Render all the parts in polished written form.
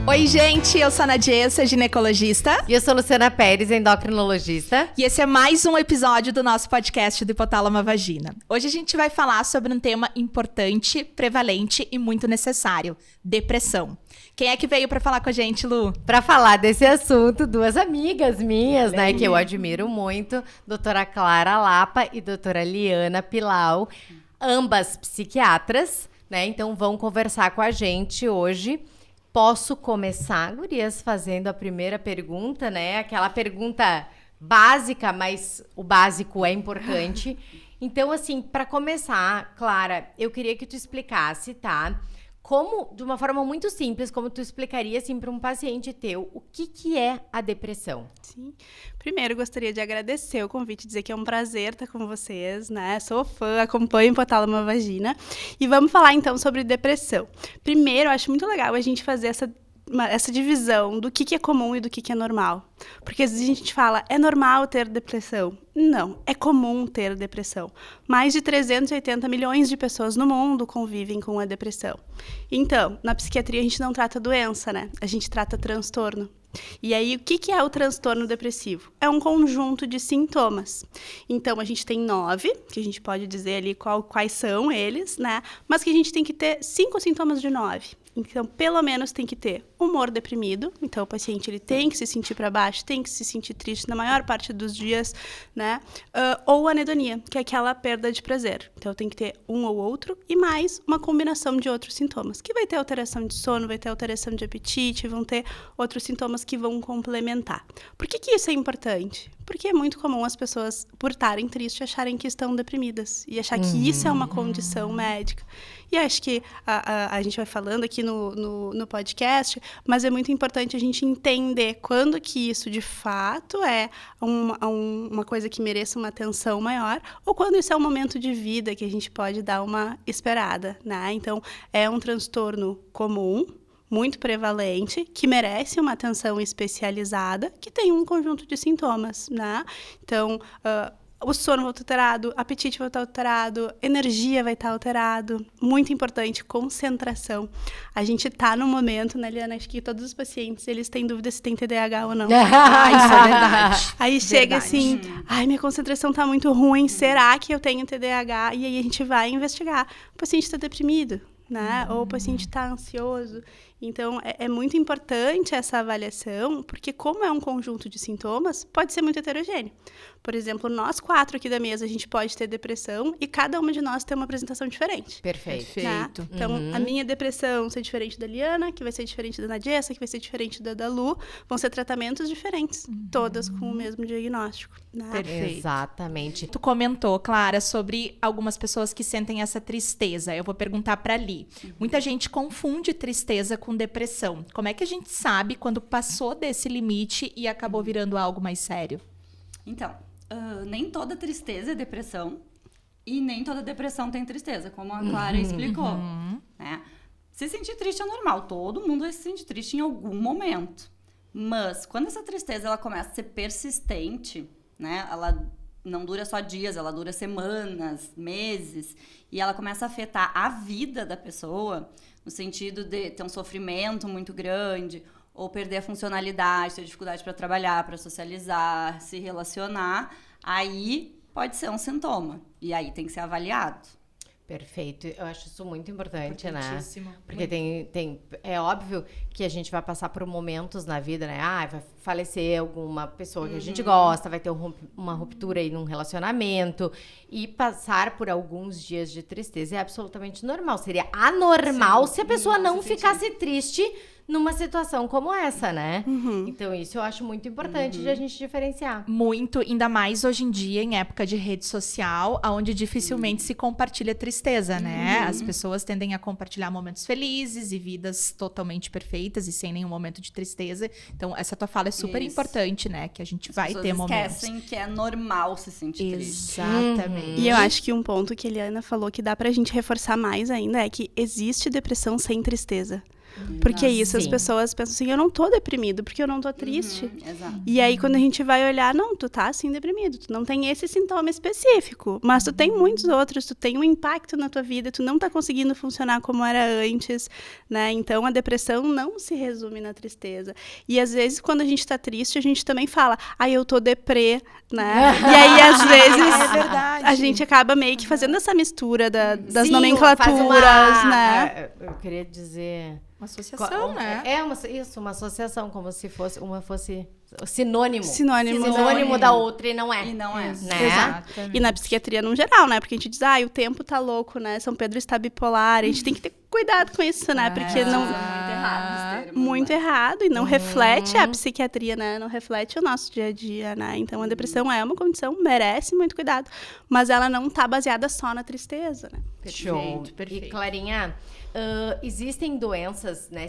Oi, gente, eu sou a Nadia, sou ginecologista. E eu sou Luciana Pérez, endocrinologista. E esse é mais um episódio do nosso podcast do Hipotálamo Vagina. Hoje a gente vai falar sobre um tema importante, prevalente e muito necessário: depressão. Quem é que veio pra falar com a gente, Lu? Pra falar desse assunto, duas amigas minhas, né, que eu admiro muito, doutora Clara Lapa e doutora Liana Pilau, ambas psiquiatras, né, então vão conversar com a gente hoje. Posso começar, gurias, fazendo a primeira pergunta, né? Aquela pergunta básica, mas o básico é importante. Então, assim, para começar, Clara, eu queria que tu explicasse, tá? Como, de uma forma muito simples, como tu explicaria, assim, para um paciente teu, o que é a depressão? Sim. Primeiro, gostaria de agradecer o convite, dizer que é um prazer estar com vocês, né? Sou fã, acompanho o Hipotálamo Vagina. E vamos falar, então, sobre depressão. Primeiro, eu acho muito legal a gente fazer essa divisão do que é comum e do que é normal. Porque às vezes a gente fala, é normal ter depressão? Não, é comum ter depressão. Mais de 380 milhões de pessoas no mundo convivem com a depressão. Então, na psiquiatria a gente não trata doença, né? A gente trata transtorno. E aí, o que é o transtorno depressivo? É um conjunto de sintomas. Então, a gente tem 9, que a gente pode dizer ali quais são eles, né? Mas que a gente tem que ter 5 sintomas de 9. Então, pelo menos tem que ter humor deprimido. Então, o paciente ele tem que se sentir para baixo, tem que se sentir triste na maior parte dos dias, né? Ou anedonia, que é aquela perda de prazer. Então, tem que ter um ou outro e mais uma combinação de outros sintomas, que vai ter alteração de sono, vai ter alteração de apetite, vão ter outros sintomas que vão complementar. Por que isso é importante? Porque é muito comum as pessoas, por estarem tristes, acharem que estão deprimidas e achar que isso é uma condição médica. E acho que a gente vai falando aqui no podcast, mas é muito importante a gente entender quando que isso de fato é uma coisa que mereça uma atenção maior ou quando isso é um momento de vida que a gente pode dar uma esperada, né? Então, é um transtorno comum, muito prevalente, que merece uma atenção especializada, que tem um conjunto de sintomas, né? Então, o sono vai estar alterado, o apetite vai estar alterado, energia vai estar alterado. Muito importante, concentração. A gente está no momento, né, Liana? Acho que todos os pacientes, eles têm dúvida se tem TDAH ou não. Isso é verdade. Aí chega assim, minha concentração está muito ruim, será que eu tenho TDAH? E aí a gente vai investigar. O paciente está deprimido, né? Ou o paciente está ansioso. Então, é muito importante essa avaliação, porque como é um conjunto de sintomas, pode ser muito heterogêneo. Por exemplo, nós 4 aqui da mesa, a gente pode ter depressão e cada uma de nós tem uma apresentação diferente. Perfeito. Né? Então, a minha depressão ser diferente da Liana, que vai ser diferente da Nadia, que vai ser diferente da Lu, vão ser tratamentos diferentes, todas com o mesmo diagnóstico. Né? Perfeito. Exatamente. Tu comentou, Clara, sobre algumas pessoas que sentem essa tristeza. Eu vou perguntar pra Li. Muita gente confunde tristeza com depressão. Como é que a gente sabe quando passou desse limite e acabou virando algo mais sério? Então, nem toda tristeza é depressão e nem toda depressão tem tristeza, como a Clara explicou. Né? Se sentir triste é normal, todo mundo vai se sentir triste em algum momento. Mas quando essa tristeza ela começa a ser persistente, né? Ela não dura só dias, ela dura semanas, meses, e ela começa a afetar a vida da pessoa, no sentido de ter um sofrimento muito grande, ou perder a funcionalidade, ter dificuldade para trabalhar, para socializar, se relacionar, aí pode ser um sintoma. E aí tem que ser avaliado. Perfeito. Eu acho isso muito importante, né? Importantíssimo. Porque é óbvio que a gente vai passar por momentos na vida, né? Vai falecer alguma pessoa que a gente gosta, vai ter uma ruptura aí num relacionamento. E passar por alguns dias de tristeza é absolutamente normal. Seria anormal se a pessoa não ficasse triste numa situação como essa, né? Então, isso eu acho muito importante de a gente diferenciar. Muito, ainda mais hoje em dia, em época de rede social, onde dificilmente se compartilha tristeza, né? As pessoas tendem a compartilhar momentos felizes e vidas totalmente perfeitas e sem nenhum momento de tristeza. Então, essa tua fala é super importante, né? Que a gente vai ter momentos. As pessoas esquecem que é normal se sentir triste. Exatamente. E eu acho que um ponto que a Eliana falou que dá pra gente reforçar mais ainda é que existe depressão sem tristeza. Porque é isso, as Sim. pessoas pensam assim, eu não tô deprimido, porque eu não tô triste. Exato. E aí, quando a gente vai olhar, não, tu tá assim deprimido, tu não tem esse sintoma específico, mas tu tem muitos outros, tu tem um impacto na tua vida, tu não tá conseguindo funcionar como era antes, né? Então, a depressão não se resume na tristeza. E às vezes, quando a gente tá triste, a gente também fala, eu tô deprê, né? E aí, às vezes, É verdade. a gente acaba meio que fazendo essa mistura das Sim, nomenclaturas, faz uma, né? Eu queria dizer... Uma associação, né? Uma associação, como se fosse sinônimo. Sinônimo Da outra e não é. E não é. Né? Exatamente. E na psiquiatria no geral, né? Porque a gente diz, o tempo tá louco, né? São Pedro está bipolar. A gente tem que ter cuidado com isso, né? Porque não... Muito errado esse termo, Muito né? errado e não reflete a psiquiatria, né? Não reflete o nosso dia a dia, né? Então, a depressão é uma condição, merece muito cuidado. Mas ela não tá baseada só na tristeza, né? Show. Perfeito. E Clarinha, existem doenças, né,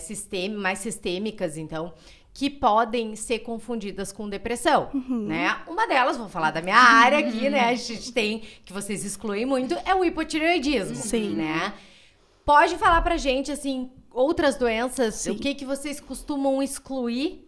mais sistêmicas, então, que podem ser confundidas com depressão, né? Uma delas, vou falar da minha área aqui, né? A gente tem, que vocês excluem muito, é o hipotireoidismo, Sim. né? Pode falar pra gente, assim, outras doenças, Sim. o que vocês costumam excluir?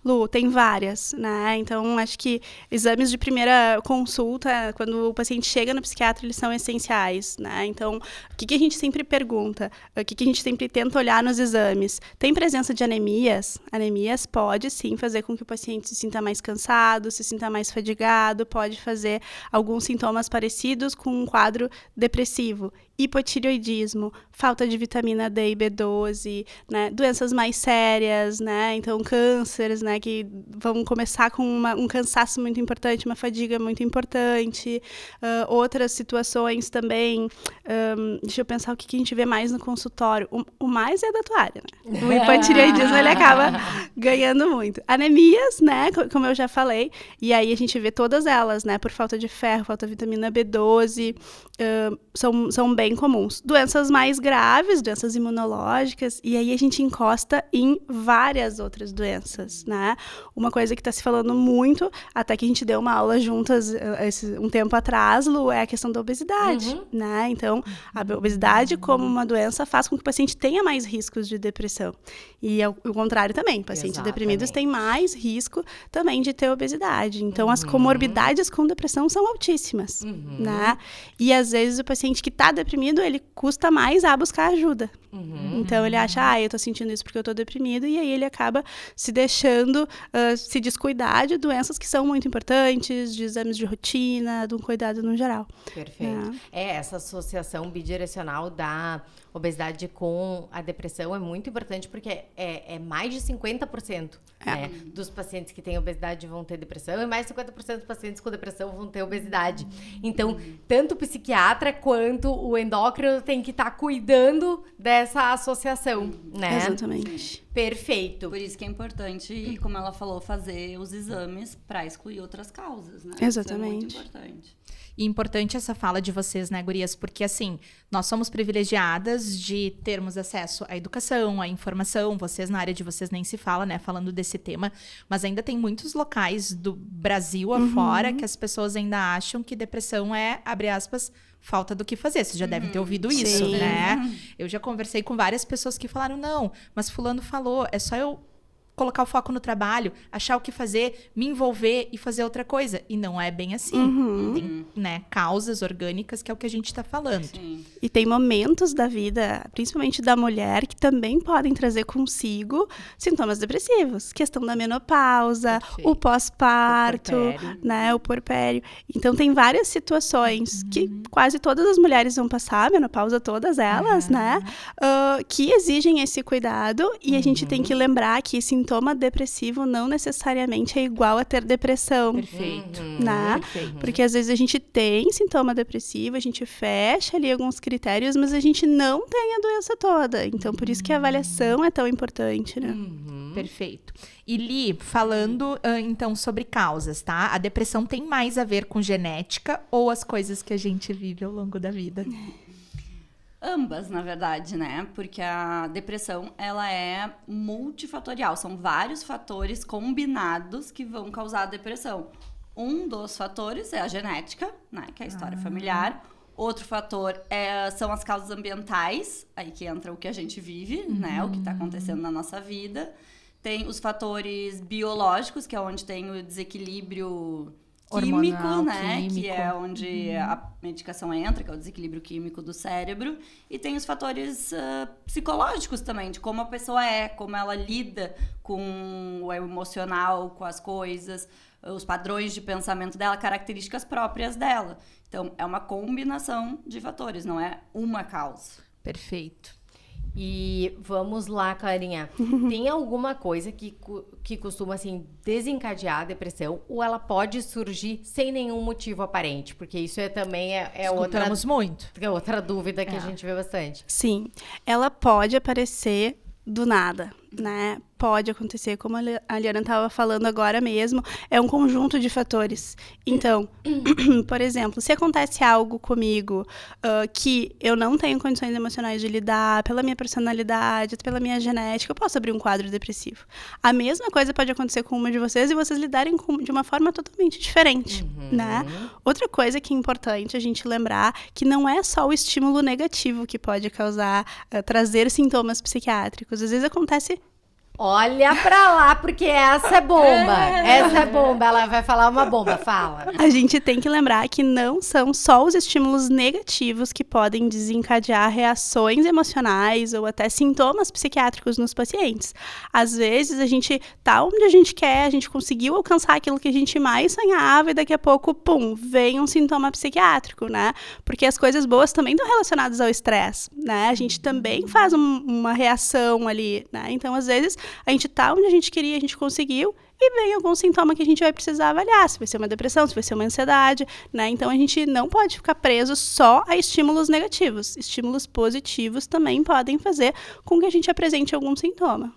Lu, tem várias, né? Então, acho que exames de primeira consulta, quando o paciente chega no psiquiatra, eles são essenciais, né? Então, o que a gente sempre pergunta? O que a gente sempre tenta olhar nos exames? Tem presença de anemias? Anemias pode, sim, fazer com que o paciente se sinta mais cansado, se sinta mais fadigado, pode fazer alguns sintomas parecidos com um quadro depressivo. Hipotireoidismo, falta de vitamina D e B12, né? Doenças mais sérias, né? Então, cânceres, né? Que vão começar com um cansaço muito importante, uma fadiga muito importante. Outras situações também, deixa eu pensar o que a gente vê mais no consultório. O mais é da tua área, né? O hipotireoidismo, ele acaba ganhando muito. Anemias, né? Como eu já falei. E aí a gente vê todas elas, né? Por falta de ferro, falta de vitamina B12, são bem comuns. Doenças mais graves, doenças imunológicas, e aí a gente encosta em várias outras doenças, né? Uma coisa que está se falando muito, até que a gente deu uma aula juntas um tempo atrás, Lu, é a questão da obesidade, né? Então, a obesidade como uma doença faz com que o paciente tenha mais riscos de depressão. E o contrário também, pacientes deprimidos têm mais risco também de ter obesidade. Então, as comorbidades com depressão são altíssimas, né? E às vezes o paciente que está deprimido, ele custa mais a buscar ajuda. Então, ele acha, eu tô sentindo isso porque eu tô deprimido, e aí ele acaba se deixando se descuidar de doenças que são muito importantes, de exames de rotina, de um cuidado no geral. Perfeito. Essa associação bidirecional da obesidade com a depressão é muito importante, porque é mais de 50%, né, dos pacientes que têm obesidade vão ter depressão, e mais de 50% dos pacientes com depressão vão ter obesidade. Então, tanto o psiquiatra quanto o endócrino tem que estar cuidando dessa associação, né? Exatamente. Perfeito. Por isso que é importante, e como ela falou, fazer os exames para excluir outras causas, né? Exatamente. Isso é muito importante. E importante essa fala de vocês, né, gurias? Porque, assim, nós somos privilegiadas de termos acesso à educação, à informação. Vocês, na área de vocês, nem se fala, né, falando desse tema. Mas ainda tem muitos locais do Brasil afora que as pessoas ainda acham que depressão é, abre aspas, falta do que fazer. Vocês já devem ter ouvido isso, Sim. né? Eu já conversei com várias pessoas que falaram, não, mas fulano falou, é só eu colocar o foco no trabalho, achar o que fazer, me envolver e fazer outra coisa. E não é bem assim. Tem, né, causas orgânicas, que é o que a gente tá falando. Sim. E tem momentos da vida, principalmente da mulher, que também podem trazer consigo sintomas depressivos. Questão da menopausa, Perfeito. o pós-parto, O puerpério. né, o puerpério. Então, tem várias situações que quase todas as mulheres vão passar, a menopausa, todas elas, né, que exigem esse cuidado. E a gente tem que lembrar que sintoma depressivo não necessariamente é igual a ter depressão. Perfeito. Né? Perfeito. Porque às vezes a gente tem sintoma depressivo, a gente fecha ali alguns critérios, mas a gente não tem a doença toda. Então, por isso que a avaliação é tão importante, né? Perfeito. E Li, falando então sobre causas, tá? A depressão tem mais a ver com genética ou as coisas que a gente vive ao longo da vida? Ambas, na verdade, né? Porque a depressão, ela é multifatorial. São vários fatores combinados que vão causar a depressão. Um dos fatores é a genética, né? Que é a história familiar. Outro fator são as causas ambientais, aí que entra o que a gente vive, né? O que está acontecendo na nossa vida. Tem os fatores biológicos, que é onde tem o desequilíbrio químico, Hormonal, né? químico. Que é onde a medicação entra, que é o desequilíbrio químico do cérebro. E tem os fatores psicológicos também, de como a pessoa como ela lida com o emocional, com as coisas, os padrões de pensamento dela, características próprias dela. Então, é uma combinação de fatores, não é uma causa. Perfeito. E vamos lá, Clarinha. Tem alguma coisa que costuma, assim, desencadear a depressão ou ela pode surgir sem nenhum motivo aparente? Porque isso também é outra dúvida que a gente vê bastante. Sim, ela pode aparecer do nada, né? Pode acontecer, como a Liana estava falando agora mesmo, é um conjunto de fatores. Então, por exemplo, se acontece algo comigo que eu não tenho condições emocionais de lidar, pela minha personalidade, pela minha genética, eu posso abrir um quadro depressivo. A mesma coisa pode acontecer com uma de vocês e vocês lidarem de uma forma totalmente diferente, né? Outra coisa que é importante a gente lembrar que não é só o estímulo negativo que pode trazer sintomas psiquiátricos. Às vezes acontece... Olha pra lá, porque essa é bomba. Essa é bomba. Ela vai falar uma bomba. Fala. A gente tem que lembrar que não são só os estímulos negativos que podem desencadear reações emocionais ou até sintomas psiquiátricos nos pacientes. Às vezes, a gente tá onde a gente quer, a gente conseguiu alcançar aquilo que a gente mais sonhava e daqui a pouco, pum, vem um sintoma psiquiátrico, né? Porque as coisas boas também estão relacionadas ao estresse, né? A gente também faz uma reação ali, né? Então, às vezes, a gente tá onde a gente queria, a gente conseguiu, e vem algum sintoma que a gente vai precisar avaliar, se vai ser uma depressão, se vai ser uma ansiedade, né? Então, a gente não pode ficar preso só a estímulos negativos. Estímulos positivos também podem fazer com que a gente apresente algum sintoma.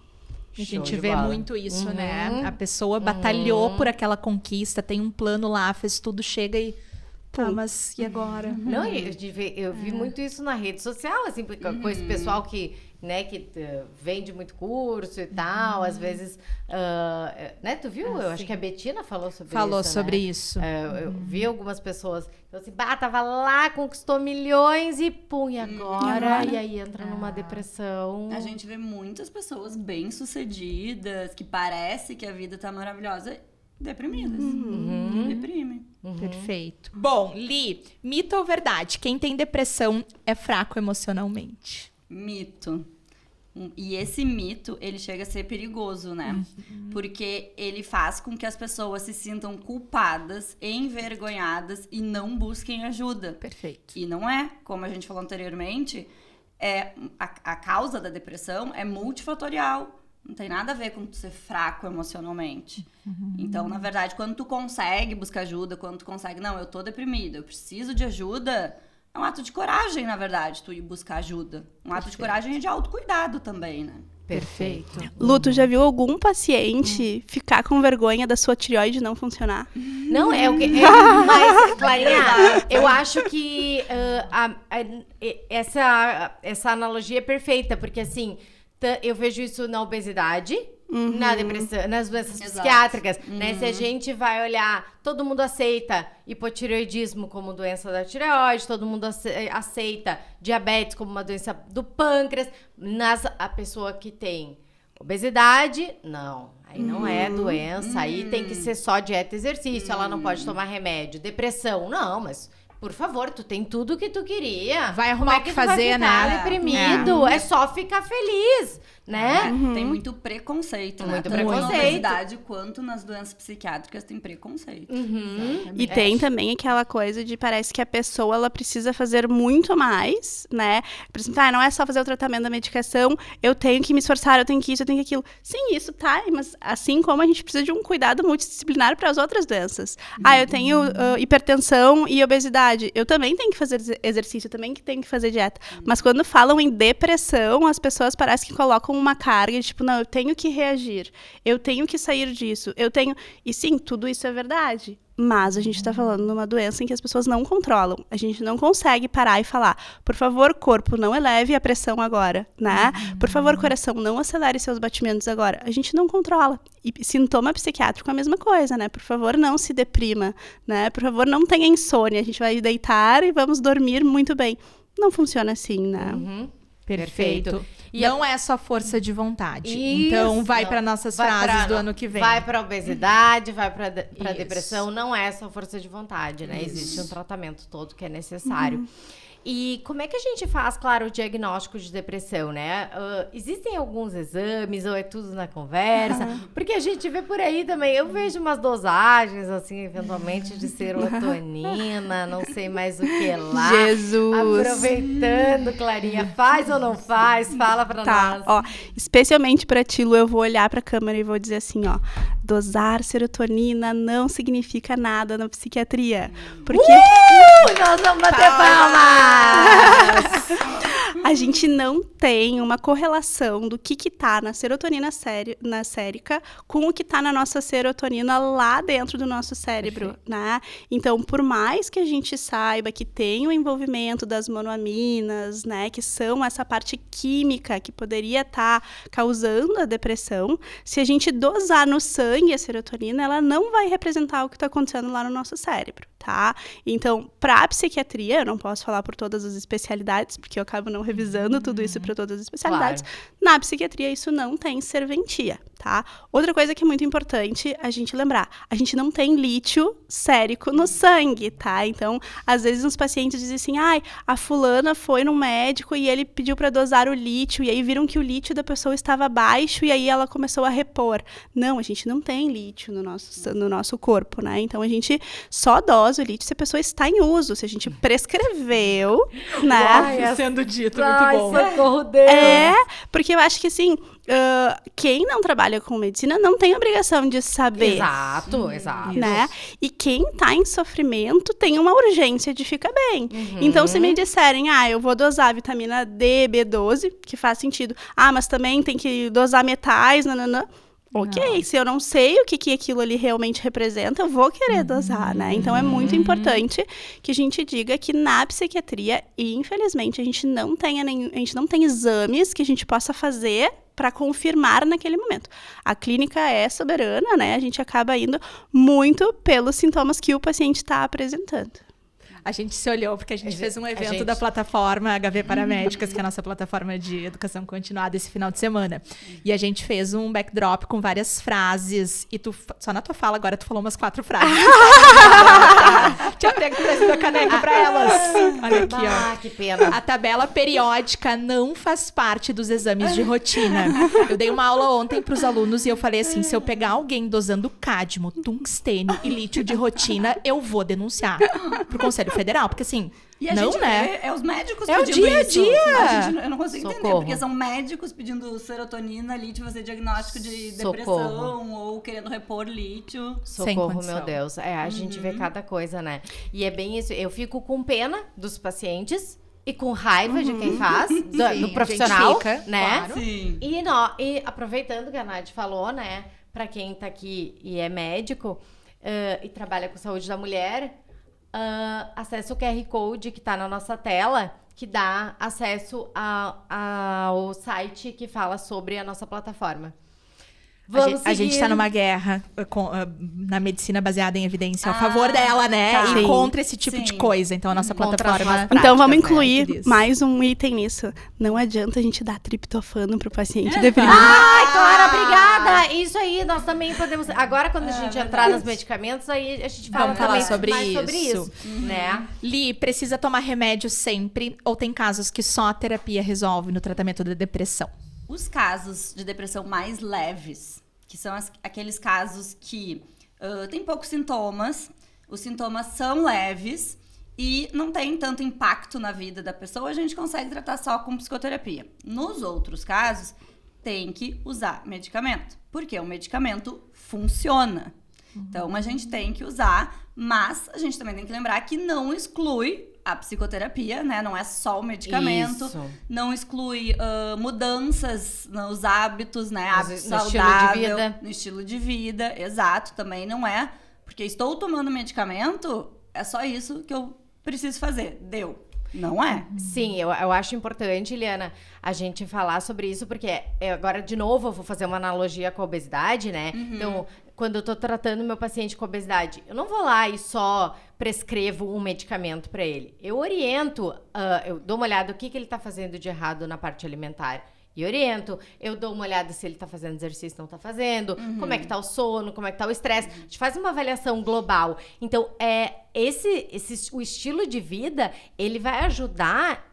A gente vê muito isso, né? A pessoa batalhou por aquela conquista, tem um plano lá, fez tudo, chega e... Tá, mas e agora? Não, eu vi muito isso na rede social, assim, com esse pessoal que vende muito curso e tal, às vezes, né, tu viu? Eu acho que a Betina falou sobre isso, né? Eu vi algumas pessoas, então assim, tava lá, conquistou milhões e pum, e agora? E aí entra numa depressão. A gente vê muitas pessoas bem-sucedidas, que parece que a vida tá maravilhosa, deprimidas. Deprime. Perfeito. Bom, Li, mito ou verdade? Quem tem depressão é fraco emocionalmente? Mito. E esse mito, ele chega a ser perigoso, né? Porque ele faz com que as pessoas se sintam culpadas, envergonhadas e não busquem ajuda. Perfeito. E não é, como a gente falou anteriormente, a causa da depressão é multifatorial. Não tem nada a ver com tu ser fraco emocionalmente. Então, na verdade, quando tu consegue buscar ajuda, quando tu consegue, não, eu tô deprimida, eu preciso de ajuda, é um ato de coragem, na verdade, tu ir buscar ajuda. Um ato de coragem e de autocuidado também, né? Perfeito. Lu, tu já viu algum paciente ficar com vergonha da sua tireoide não funcionar? Não, mas, Clarinha, eu acho que essa analogia é perfeita, porque assim, eu vejo isso na obesidade, na depressão, nas doenças psiquiátricas, né? Se a gente vai olhar, todo mundo aceita hipotireoidismo como doença da tireoide, todo mundo aceita diabetes como uma doença do pâncreas, a pessoa que tem obesidade, não. Aí não é doença, aí tem que ser só dieta e exercício, ela não pode tomar remédio. Depressão, não, mas... Por favor, tu tem tudo que tu queria. Vai arrumar o que fazer, vai ficar né? deprimido. É só ficar feliz, né? Tem muito preconceito, né? Muito Tanto na preconceito. obesidade quanto nas doenças psiquiátricas tem preconceito. E tem também aquela coisa de parece que a pessoa ela precisa fazer muito mais, né? Por exemplo, não é só fazer o tratamento da medicação, eu tenho que me esforçar, eu tenho que isso, eu tenho que aquilo. Sim, isso tá, mas assim como a gente precisa de um cuidado multidisciplinar para as outras doenças. Eu tenho hipertensão e obesidade. Eu também tenho que fazer exercício, eu também tenho que fazer dieta. Mas quando falam em depressão, as pessoas parecem que colocam uma carga de tipo, não, eu tenho que reagir, eu tenho que sair disso, eu tenho... E sim, tudo isso é verdade. Mas a gente está falando de uma doença em que as pessoas não controlam. A gente não consegue parar e falar, por favor, corpo, não eleve a pressão agora, né? Por favor, coração, não acelere seus batimentos agora. A gente não controla. E sintoma psiquiátrico é a mesma coisa, né? Por favor, não se deprima, né? Por favor, não tenha insônia. A gente vai deitar e vamos dormir muito bem. Não funciona assim, né? Perfeito. E não é só força de vontade. Isso. Então, vai para nossas frases do ano que vem. Vai para obesidade, vai para Isso. depressão. Não é só força de vontade, né? Existe um tratamento todo que é necessário. E como é que a gente faz, claro, o diagnóstico de depressão, né? Existem alguns exames ou é tudo na conversa? Porque a gente vê por aí também, eu vejo umas dosagens, assim, eventualmente de serotonina, não sei mais o que lá. Jesus! Aproveitando, Clarinha, faz ou não faz? Fala pra nós. Ó, especialmente pra ti, Lu, eu vou olhar pra câmera e vou dizer assim, ó, dosar serotonina não significa nada na psiquiatria. Porque Nós vamos bater palmas! a gente não tem uma correlação do que tá na serotonina sérica com o que tá na nossa serotonina lá dentro do nosso cérebro, né? Então, por mais que a gente saiba que tem o envolvimento das monoaminas, né, que são essa parte química que poderia estar causando a depressão, se a gente dosar no sangue a serotonina, ela não vai representar o que está acontecendo lá no nosso cérebro, tá? Então, para a psiquiatria, eu não posso falar por todas as especialidades, porque eu acabo não revisando tudo isso para todas as especialidades. Claro. Na psiquiatria, isso não tem serventia, tá? Outra coisa que é muito importante a gente lembrar, a gente não tem lítio sérico no sangue, tá? Então, às vezes os pacientes dizem assim, ai, a fulana foi no médico e ele pediu para dosar o lítio, e aí viram que o lítio da pessoa estava baixo e aí ela começou a repor. Não, a gente não tem lítio no nosso corpo, né? Então, a gente só dosa o lítio se a pessoa está em uso, se a gente prescreveu, né? Ai, Sendo dito, Ai, muito bom. socorro, Deus. Porque eu acho que, assim, quem não trabalha com medicina não tem obrigação de saber. Exato. Né? E quem tá em sofrimento tem uma urgência de ficar bem. Então, se me disserem, eu vou dosar vitamina D, B12, que faz sentido. Mas também tem que dosar metais, nananã. Ok, se eu não sei o que aquilo ali realmente representa, eu vou querer dosar, né? Então, é muito importante que a gente diga que na psiquiatria, infelizmente, a gente não tem exames que a gente possa fazer para confirmar naquele momento. A clínica é soberana, né? A gente acaba indo muito pelos sintomas que o paciente está apresentando. A gente se olhou porque a gente fez um evento da plataforma HV Paramédicas, que é a nossa plataforma de educação continuada, esse final de semana. E a gente fez um backdrop com várias frases. E tu, só na tua fala agora, tu falou umas 4 frases. Tinha trazido a caneca pra elas. Olha aqui, ó. Que pena. A tabela periódica não faz parte dos exames de rotina. Eu dei uma aula ontem pros alunos e eu falei assim, se eu pegar alguém dosando cádmio, tungstênio e lítio de rotina, eu vou denunciar pro Conselho Federal, porque assim, E a não, gente né? vê, os médicos É o pedindo dia a isso. dia. Eu não consigo entender, Socorro. porque são médicos pedindo serotonina, lítio, fazer diagnóstico de depressão, ou querendo repor lítio. Sem Socorro, condição. meu Deus. A gente vê cada coisa, né? E é bem isso. Eu fico com pena dos pacientes e com raiva de quem faz, do profissional, fica, né? claro. Sim. E aproveitando que a Nath falou, né? Pra quem tá aqui e é médico e trabalha com saúde da mulher, acesse o QR Code que tá na nossa tela, que dá acesso ao site que fala sobre a nossa plataforma. A gente tá numa guerra na medicina baseada em evidência a favor dela, né? Tá. E contra esse tipo Sim. de coisa. Então, a nossa Contra plataforma... as Então, vamos práticas, né, incluir que diz. mais um item nisso. Não adianta a gente dar triptofano pro paciente deprimido. Ai, Clara, obrigada! Isso aí, nós também podemos... Agora, quando a gente entrar nos medicamentos, aí a gente fala Vamos falar também sobre mais sobre isso. isso, né? Li, precisa tomar remédio sempre? Ou tem casos que só a terapia resolve no tratamento da depressão? Os casos de depressão mais leves, que são aqueles casos que tem poucos sintomas, os sintomas são leves e não tem tanto impacto na vida da pessoa, a gente consegue tratar só com psicoterapia. Nos outros casos, tem que usar medicamento, porque o medicamento funciona. Então, a gente tem que usar, mas a gente também tem que lembrar que não exclui a psicoterapia, né? Não é só o medicamento. Isso. Não exclui mudanças nos hábitos, né? Hábitos No estilo de saudáveis. vida. No estilo de vida, exato. Também não é porque estou tomando medicamento, é só isso que eu preciso fazer. Deu. Não é. Sim, eu acho importante, Liana, a gente falar sobre isso, porque agora, de novo, eu vou fazer uma analogia com a obesidade, né? Então, quando eu tô tratando meu paciente com obesidade, eu não vou lá e só prescrevo um medicamento para ele. Eu oriento, eu dou uma olhada no que ele tá fazendo de errado na parte alimentar. E oriento, eu dou uma olhada se ele tá fazendo exercício, não tá fazendo, como é que tá o sono, como é que tá o estresse. A gente faz uma avaliação global. Então, o estilo de vida, ele vai ajudar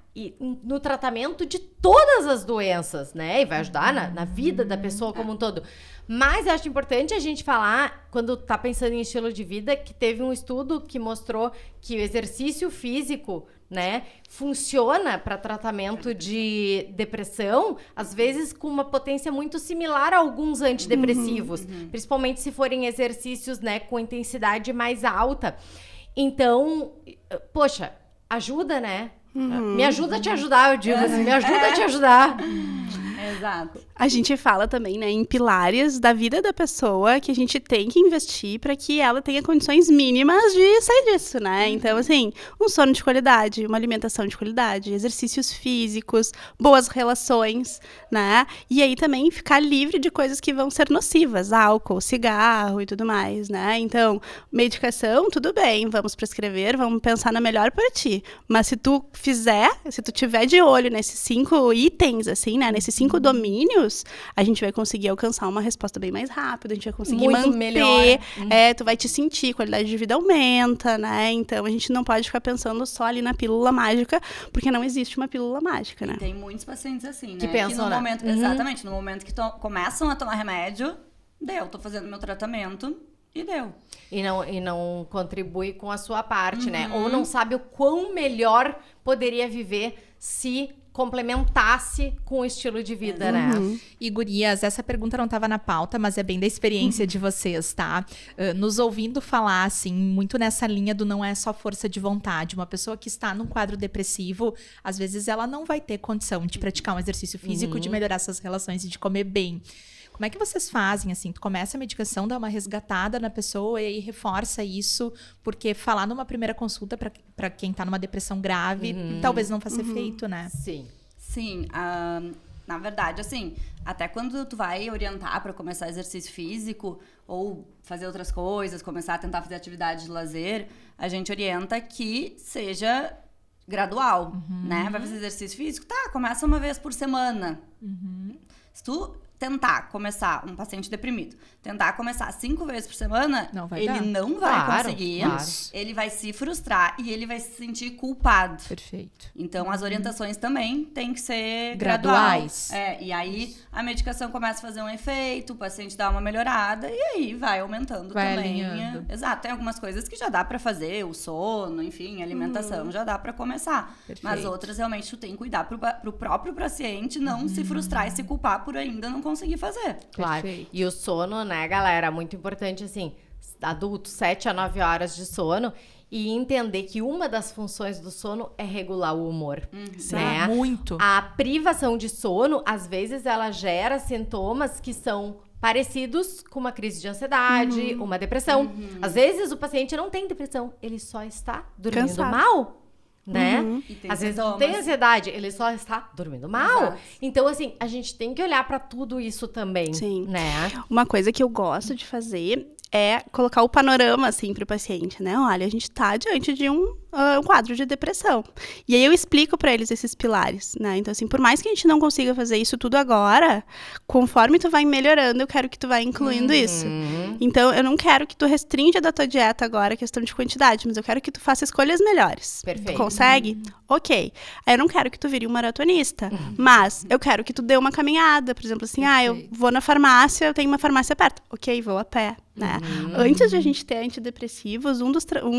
no tratamento de todas as doenças, né? E vai ajudar na vida da pessoa como um todo. Mas eu acho importante a gente falar, quando tá pensando em estilo de vida, que teve um estudo que mostrou que o exercício físico, né, funciona para tratamento de depressão, às vezes com uma potência muito similar a alguns antidepressivos, principalmente se forem exercícios, né, com intensidade mais alta. Então, poxa, ajuda, né? Me ajuda a te ajudar, eu digo assim, me ajuda a te ajudar. Exato. A gente fala também, né, em pilares da vida da pessoa que a gente tem que investir para que ela tenha condições mínimas de sair disso, né? Então, assim, um sono de qualidade, uma alimentação de qualidade, exercícios físicos, boas relações, né? E aí também ficar livre de coisas que vão ser nocivas, álcool, cigarro e tudo mais, né? Então, medicação, tudo bem, vamos prescrever, vamos pensar na melhor para ti. Mas se tu tiver de olho nesses 5 itens, assim, né? Nesses 5 domínios, a gente vai conseguir alcançar uma resposta bem mais rápida, a gente vai conseguir muito manter, melhor. Tu vai te sentir, qualidade de vida aumenta, né? Então, a gente não pode ficar pensando só ali na pílula mágica, porque não existe uma pílula mágica, né? Tem muitos pacientes assim, né? Que pensam, no né? momento, exatamente, no momento que começam a tomar remédio, tô fazendo meu tratamento e deu. E não contribui com a sua parte, né? Ou não sabe o quão melhor poderia viver se complementasse com o estilo de vida, né? E gurias, essa pergunta não estava na pauta, mas é bem da experiência de vocês, tá? Nos ouvindo falar, assim, muito nessa linha do não é só força de vontade. Uma pessoa que está num quadro depressivo, às vezes ela não vai ter condição de praticar um exercício físico, de melhorar suas relações e de comer bem. Como é que vocês fazem, assim? Tu começa a medicação, dá uma resgatada na pessoa e aí reforça isso, porque falar numa primeira consulta para quem tá numa depressão grave, talvez não faça efeito, né? Sim. Sim, na verdade, assim, até quando tu vai orientar para começar exercício físico ou fazer outras coisas, começar a tentar fazer atividade de lazer, a gente orienta que seja gradual, né? Vai fazer exercício físico? Tá, começa uma vez por semana. Se tu tentar começar, um paciente deprimido, tentar começar 5 vezes por semana, ele não vai conseguir, ele vai se frustrar e ele vai se sentir culpado. Perfeito. Então, as orientações também têm que ser graduais. E aí, a medicação começa a fazer um efeito, o paciente dá uma melhorada e aí vai aumentando também. Alinhando. Exato, tem algumas coisas que já dá pra fazer, o sono, enfim, a alimentação já dá pra começar. Perfeito. Mas outras, realmente, tu tem que cuidar pro próprio paciente não se frustrar e se culpar por ainda não conseguir fazer. Claro. Perfeito. E o sono, né, galera? Muito importante, assim, adultos, 7 a 9 horas de sono. E entender que uma das funções do sono é regular o humor, né? Muito. A privação de sono, às vezes, ela gera sintomas que são parecidos com uma crise de ansiedade, uma depressão. Às vezes, o paciente não tem depressão, ele só está dormindo Cansado. mal. Né? Às vezes não tem ansiedade, ele só está dormindo mal. Exato. Então, assim, a gente tem que olhar pra tudo isso também, Sim. né? Uma coisa que eu gosto de fazer é colocar o panorama, assim, pro paciente, né? Olha, a gente tá diante de um quadro de depressão. E aí eu explico pra eles esses pilares, né? Então, assim, por mais que a gente não consiga fazer isso tudo agora, conforme tu vai melhorando, eu quero que tu vá incluindo isso. Então, eu não quero que tu restrinja da tua dieta agora a questão de quantidade, mas eu quero que tu faça escolhas melhores. Perfeito. Tu consegue? Ok. Aí eu não quero que tu vire um maratonista, mas eu quero que tu dê uma caminhada, por exemplo, assim, eu vou na farmácia, eu tenho uma farmácia perto. Ok, vou a pé. Né? Antes de a gente ter antidepressivos, um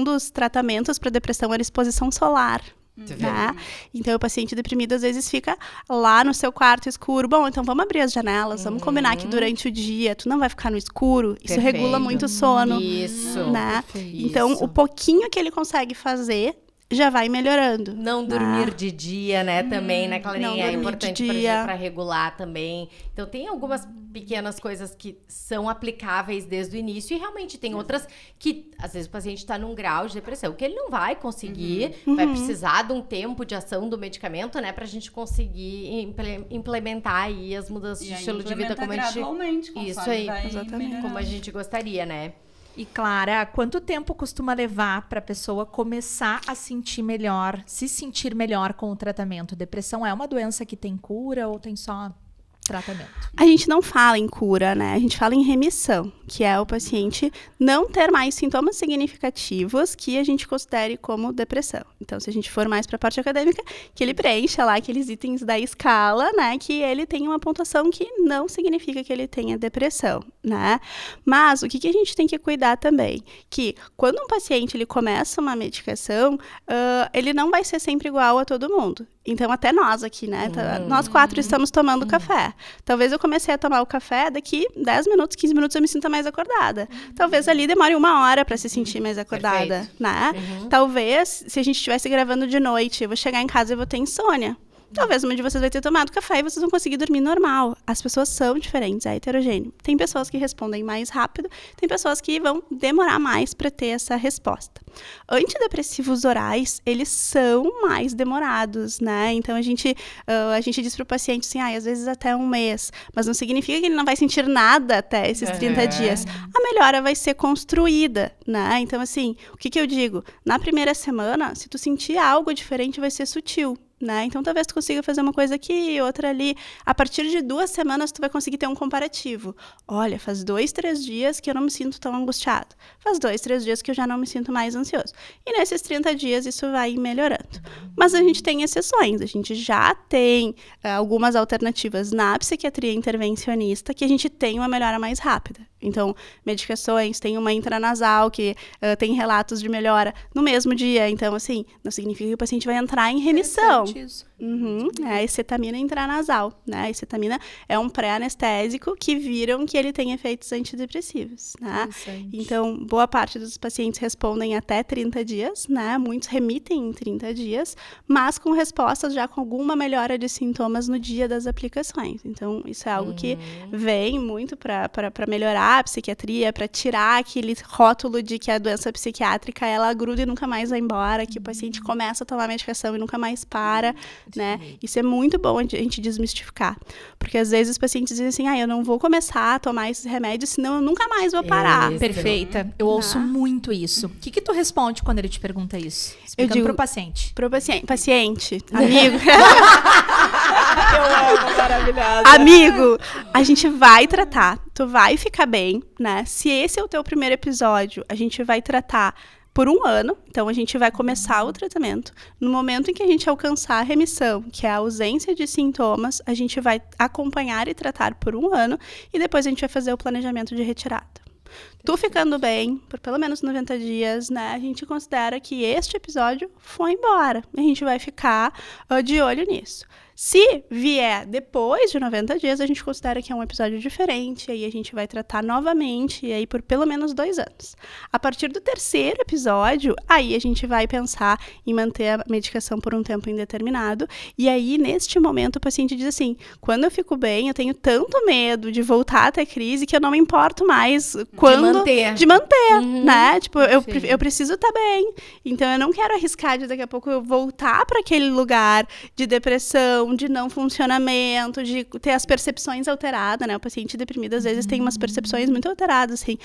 dos tratamentos para depressão era exposição solar. Né? Então, o paciente deprimido às vezes fica lá no seu quarto escuro. Bom, então vamos abrir as janelas, vamos combinar que durante o dia tu não vai ficar no escuro. Isso regula muito o sono. Isso. Né? Perfeito. Então, Isso. o pouquinho que ele consegue fazer já vai melhorando. Não dormir de dia, né, também, né, Clarinha? Não É dormir importante de dia. para regular também. Então, tem algumas pequenas coisas que são aplicáveis desde o início e realmente tem outras que, às vezes, o paciente está num grau de depressão que ele não vai conseguir, vai precisar de um tempo de ação do medicamento, né, pra gente conseguir implementar aí as mudanças de estilo de vida como a gente... gradualmente, Isso aí, exatamente. como a gente gostaria, né? E Clara, quanto tempo costuma levar para a pessoa começar a sentir melhor, se sentir melhor com o tratamento? Depressão é uma doença que tem cura ou tem só tratamento? A gente não fala em cura, né? A gente fala em remissão, que é o paciente não ter mais sintomas significativos que a gente considere como depressão. Então, se a gente for mais para a parte acadêmica, que ele preencha lá aqueles itens da escala, né? Que ele tem uma pontuação que não significa que ele tenha depressão, né? Mas o que a gente tem que cuidar também? Que quando um paciente ele começa uma medicação, ele não vai ser sempre igual a todo mundo. Então, até nós aqui, né? Nós 4 estamos tomando café. Talvez eu comecei a tomar o café, daqui 10 minutos, 15 minutos eu me sinta mais acordada. Talvez ali demore 1 hora para se sentir mais acordada, né? Talvez, se a gente estivesse gravando de noite, eu vou chegar em casa e vou ter insônia. Talvez uma de vocês vai ter tomado café e vocês vão conseguir dormir normal. As pessoas são diferentes, é heterogêneo. Tem pessoas que respondem mais rápido, tem pessoas que vão demorar mais para ter essa resposta. Antidepressivos orais, eles são mais demorados, né? Então, a gente diz para o paciente assim, às vezes até 1 mês, mas não significa que ele não vai sentir nada até esses 30 dias. A melhora vai ser construída, né? Então, assim, o que eu digo? Na primeira semana, se tu sentir algo diferente, vai ser sutil. Né? Então, talvez tu consiga fazer uma coisa aqui, outra ali. A partir de 2 semanas, tu vai conseguir ter um comparativo. Olha, faz 2, 3 dias que eu não me sinto tão angustiado. Faz 2, 3 dias que eu já não me sinto mais ansioso. E nesses 30 dias, isso vai melhorando. Mas a gente tem exceções. A gente já tem algumas alternativas na psiquiatria intervencionista que a gente tem uma melhora mais rápida. Então, medicações, tem uma intranasal que tem relatos de melhora no mesmo dia. Então, assim, não significa que o paciente vai entrar em remissão. É a escetamina intranasal, né? A escetamina é um pré-anestésico que viram que ele tem efeitos antidepressivos, né? Então, boa parte dos pacientes respondem até 30 dias, né? Muitos remitem em 30 dias, mas com respostas já com alguma melhora de sintomas no dia das aplicações. Então, isso é algo que vem muito para melhorar a psiquiatria, para tirar aquele rótulo de que a doença psiquiátrica, ela gruda e nunca mais vai embora, que o paciente começa a tomar medicação e nunca mais para, né? Isso é muito bom a gente desmistificar. Porque às vezes os pacientes dizem assim, eu não vou começar a tomar esses remédios, senão eu nunca mais vou parar. Perfeita. Eu ouço muito isso. O que tu responde quando ele te pergunta isso? Explicando eu digo pro paciente. Pro paciente, amigo. Eu amo, maravilhosa. Amigo, a gente vai tratar, tu vai ficar bem, né? Se esse é o teu primeiro episódio, a gente vai tratar por 1 ano, então a gente vai começar o tratamento. No momento em que a gente alcançar a remissão, que é a ausência de sintomas, a gente vai acompanhar e tratar por 1 ano e depois a gente vai fazer o planejamento de retirada. Tu ficando bem, por pelo menos 90 dias, né, a gente considera que este episódio foi embora. A gente vai ficar de olho nisso. Se vier depois de 90 dias, a gente considera que é um episódio diferente, aí a gente vai tratar novamente, e aí por pelo menos 2 anos. A partir do 3º episódio, aí a gente vai pensar em manter a medicação por um tempo indeterminado, e aí, neste momento, o paciente diz assim, quando eu fico bem, eu tenho tanto medo de voltar a ter crise, que eu não me importo mais quando... De manter, né? Tipo, eu preciso estar bem, então eu não quero arriscar de daqui a pouco eu voltar para aquele lugar de depressão, de não funcionamento, de ter as percepções alteradas, né? O paciente deprimido, às vezes, tem umas percepções muito alteradas, assim,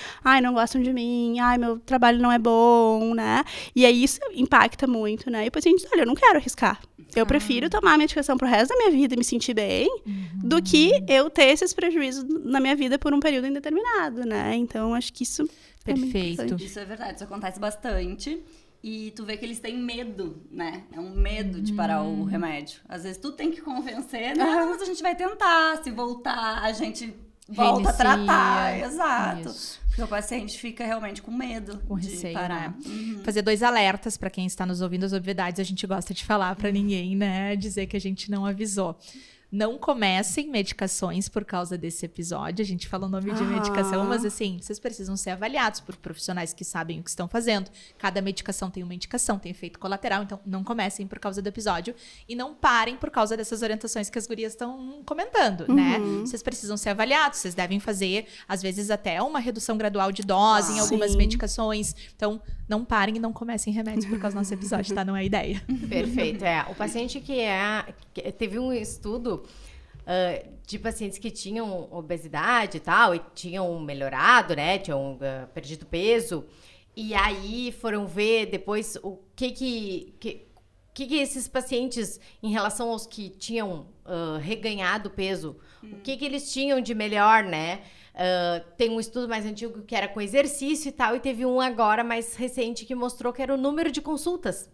não gostam de mim, meu trabalho não é bom, né? E aí isso impacta muito, né? E o paciente diz, olha, eu não quero arriscar. Eu prefiro tomar a medicação pro resto da minha vida e me sentir bem, do que eu ter esses prejuízos na minha vida por um período indeterminado, né? Então, acho que isso Perfeito. Isso é verdade, isso acontece bastante. E tu vê que eles têm medo, né? É um medo de parar o remédio. Às vezes tu tem que convencer, não, mas a gente vai tentar. Se voltar, a gente volta a tratar. Exato. Isso. Porque o paciente fica realmente com medo de parar. Né? Fazer 2 alertas para quem está nos ouvindo. As obviedades a gente gosta de falar para ninguém, né? Dizer que a gente não avisou. não comecem medicações por causa desse episódio. A gente fala o nome de medicação, mas assim, vocês precisam ser avaliados por profissionais que sabem o que estão fazendo. Cada medicação tem uma indicação, tem efeito colateral, então não comecem por causa do episódio e não parem por causa dessas orientações que as gurias estão comentando, né? Vocês precisam ser avaliados, vocês devem fazer, às vezes, até uma redução gradual de dose em algumas medicações. Então, não parem e não comecem remédios por causa do nosso episódio, tá? Não é ideia. Perfeito. O paciente teve um estudo de pacientes que tinham obesidade e tal, e tinham melhorado, né? Tinham perdido peso. E aí foram ver depois o que esses pacientes, em relação aos que tinham reganhado peso, o que eles tinham de melhor, né? Tem um estudo mais antigo que era com exercício e tal, e teve um agora mais recente que mostrou que era o número de consultas.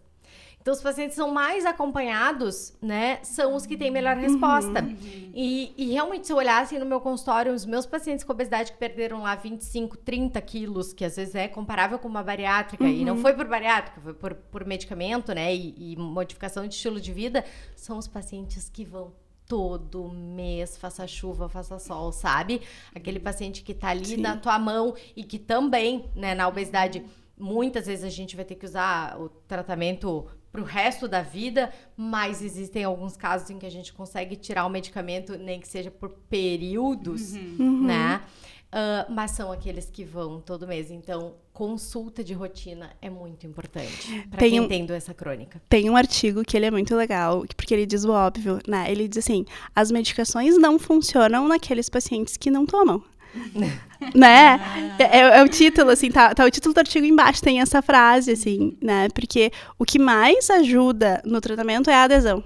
Então, os pacientes são mais acompanhados, né? São os que têm melhor resposta. E realmente, se eu olhar assim no meu consultório, os meus pacientes com obesidade que perderam lá 25, 30 quilos, que às vezes é comparável com uma bariátrica, e não foi por bariátrica, foi por medicamento, né? E modificação de estilo de vida, são os pacientes que vão todo mês, faça chuva, faça sol, sabe? Aquele paciente que tá ali na tua mão e que também, né, na obesidade, muitas vezes a gente vai ter que usar o tratamento pro resto da vida, mas existem alguns casos em que a gente consegue tirar o medicamento, nem que seja por períodos, né? Mas são aqueles que vão todo mês. Então, consulta de rotina é muito importante para quem tem doença crônica. Tem um artigo que ele é muito legal, porque ele diz o óbvio, né? Ele diz assim, as medicações não funcionam naqueles pacientes que não tomam. Né? É o título, assim, tá o título do artigo embaixo, tem essa frase, assim, né? Porque o que mais ajuda no tratamento é a adesão.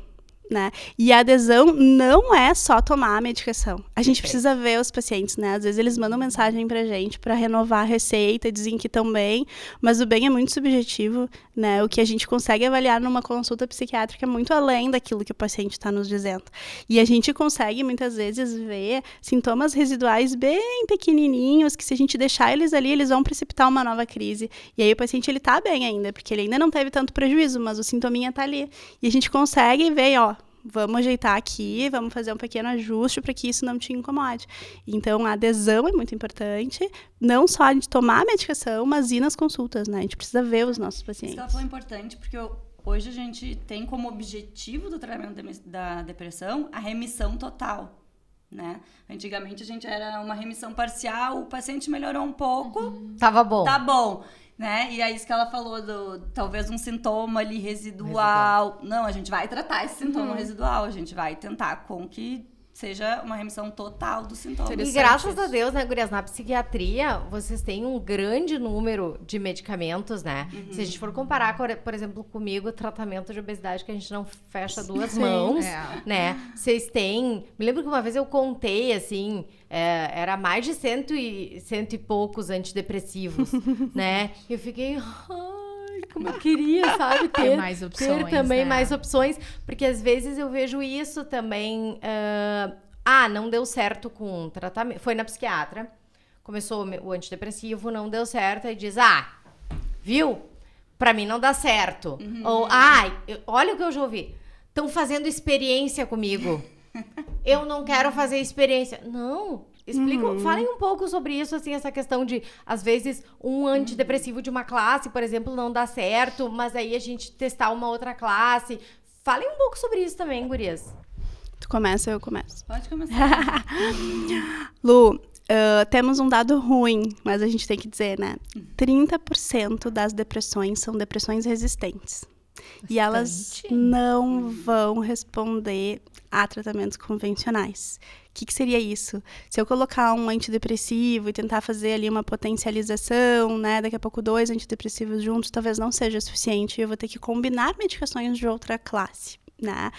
Né? E a adesão não é só tomar a medicação. A gente precisa ver os pacientes, né? Às vezes eles mandam mensagem pra gente pra renovar a receita, dizem que estão bem, mas o bem é muito subjetivo, né? O que a gente consegue avaliar numa consulta psiquiátrica é muito além daquilo que o paciente está nos dizendo. E a gente consegue, muitas vezes, ver sintomas residuais bem pequenininhos, que se a gente deixar eles ali, eles vão precipitar uma nova crise. E aí o paciente, ele tá bem ainda, porque ele ainda não teve tanto prejuízo, mas o sintominha tá ali. E a gente consegue ver, vamos ajeitar aqui, vamos fazer um pequeno ajuste para que isso não te incomode. Então, a adesão é muito importante, não só de tomar a medicação, mas ir nas consultas, né? A gente precisa ver os nossos pacientes. Isso que ela falou é importante, porque hoje a gente tem como objetivo do tratamento da depressão a remissão total, né? Antigamente a gente era uma remissão parcial, o paciente melhorou um pouco. Tava bom. Tá bom. Né? E é isso que ela falou, talvez um sintoma ali residual. Não, a gente vai tratar esse sintoma residual, a gente vai tentar com que seja uma remissão total do sintoma. E graças a Deus, né, gurias, na psiquiatria, vocês têm um grande número de medicamentos, né? Se a gente for comparar, por exemplo, comigo, o tratamento de obesidade, que a gente não fecha duas mãos, né? Vocês têm... Me lembro que uma vez eu contei, assim, era mais de cento e poucos antidepressivos, né? E eu fiquei... como eu queria, sabe, ter mais opções, ter também, né? Mais opções, porque às vezes eu vejo isso também, não deu certo com o tratamento, foi na psiquiatra, começou o antidepressivo, não deu certo, aí diz, viu, pra mim não dá certo, ou, olha o que eu já ouvi, estão fazendo experiência comigo, eu não quero fazer experiência, não. Falem um pouco sobre isso, assim, essa questão de, às vezes, um antidepressivo de uma classe, por exemplo, não dá certo, mas aí a gente testar uma outra classe. Falem um pouco sobre isso também, gurias. Tu começa, eu começo. Pode começar. Lu, temos um dado ruim, mas a gente tem que dizer, né? 30% das depressões são depressões resistentes. Bastante. E elas não vão responder a tratamentos convencionais. O que seria isso? Se eu colocar um antidepressivo e tentar fazer ali uma potencialização, né? Daqui a pouco 2 antidepressivos juntos, talvez não seja suficiente. Eu vou ter que combinar medicações de outra classe, né?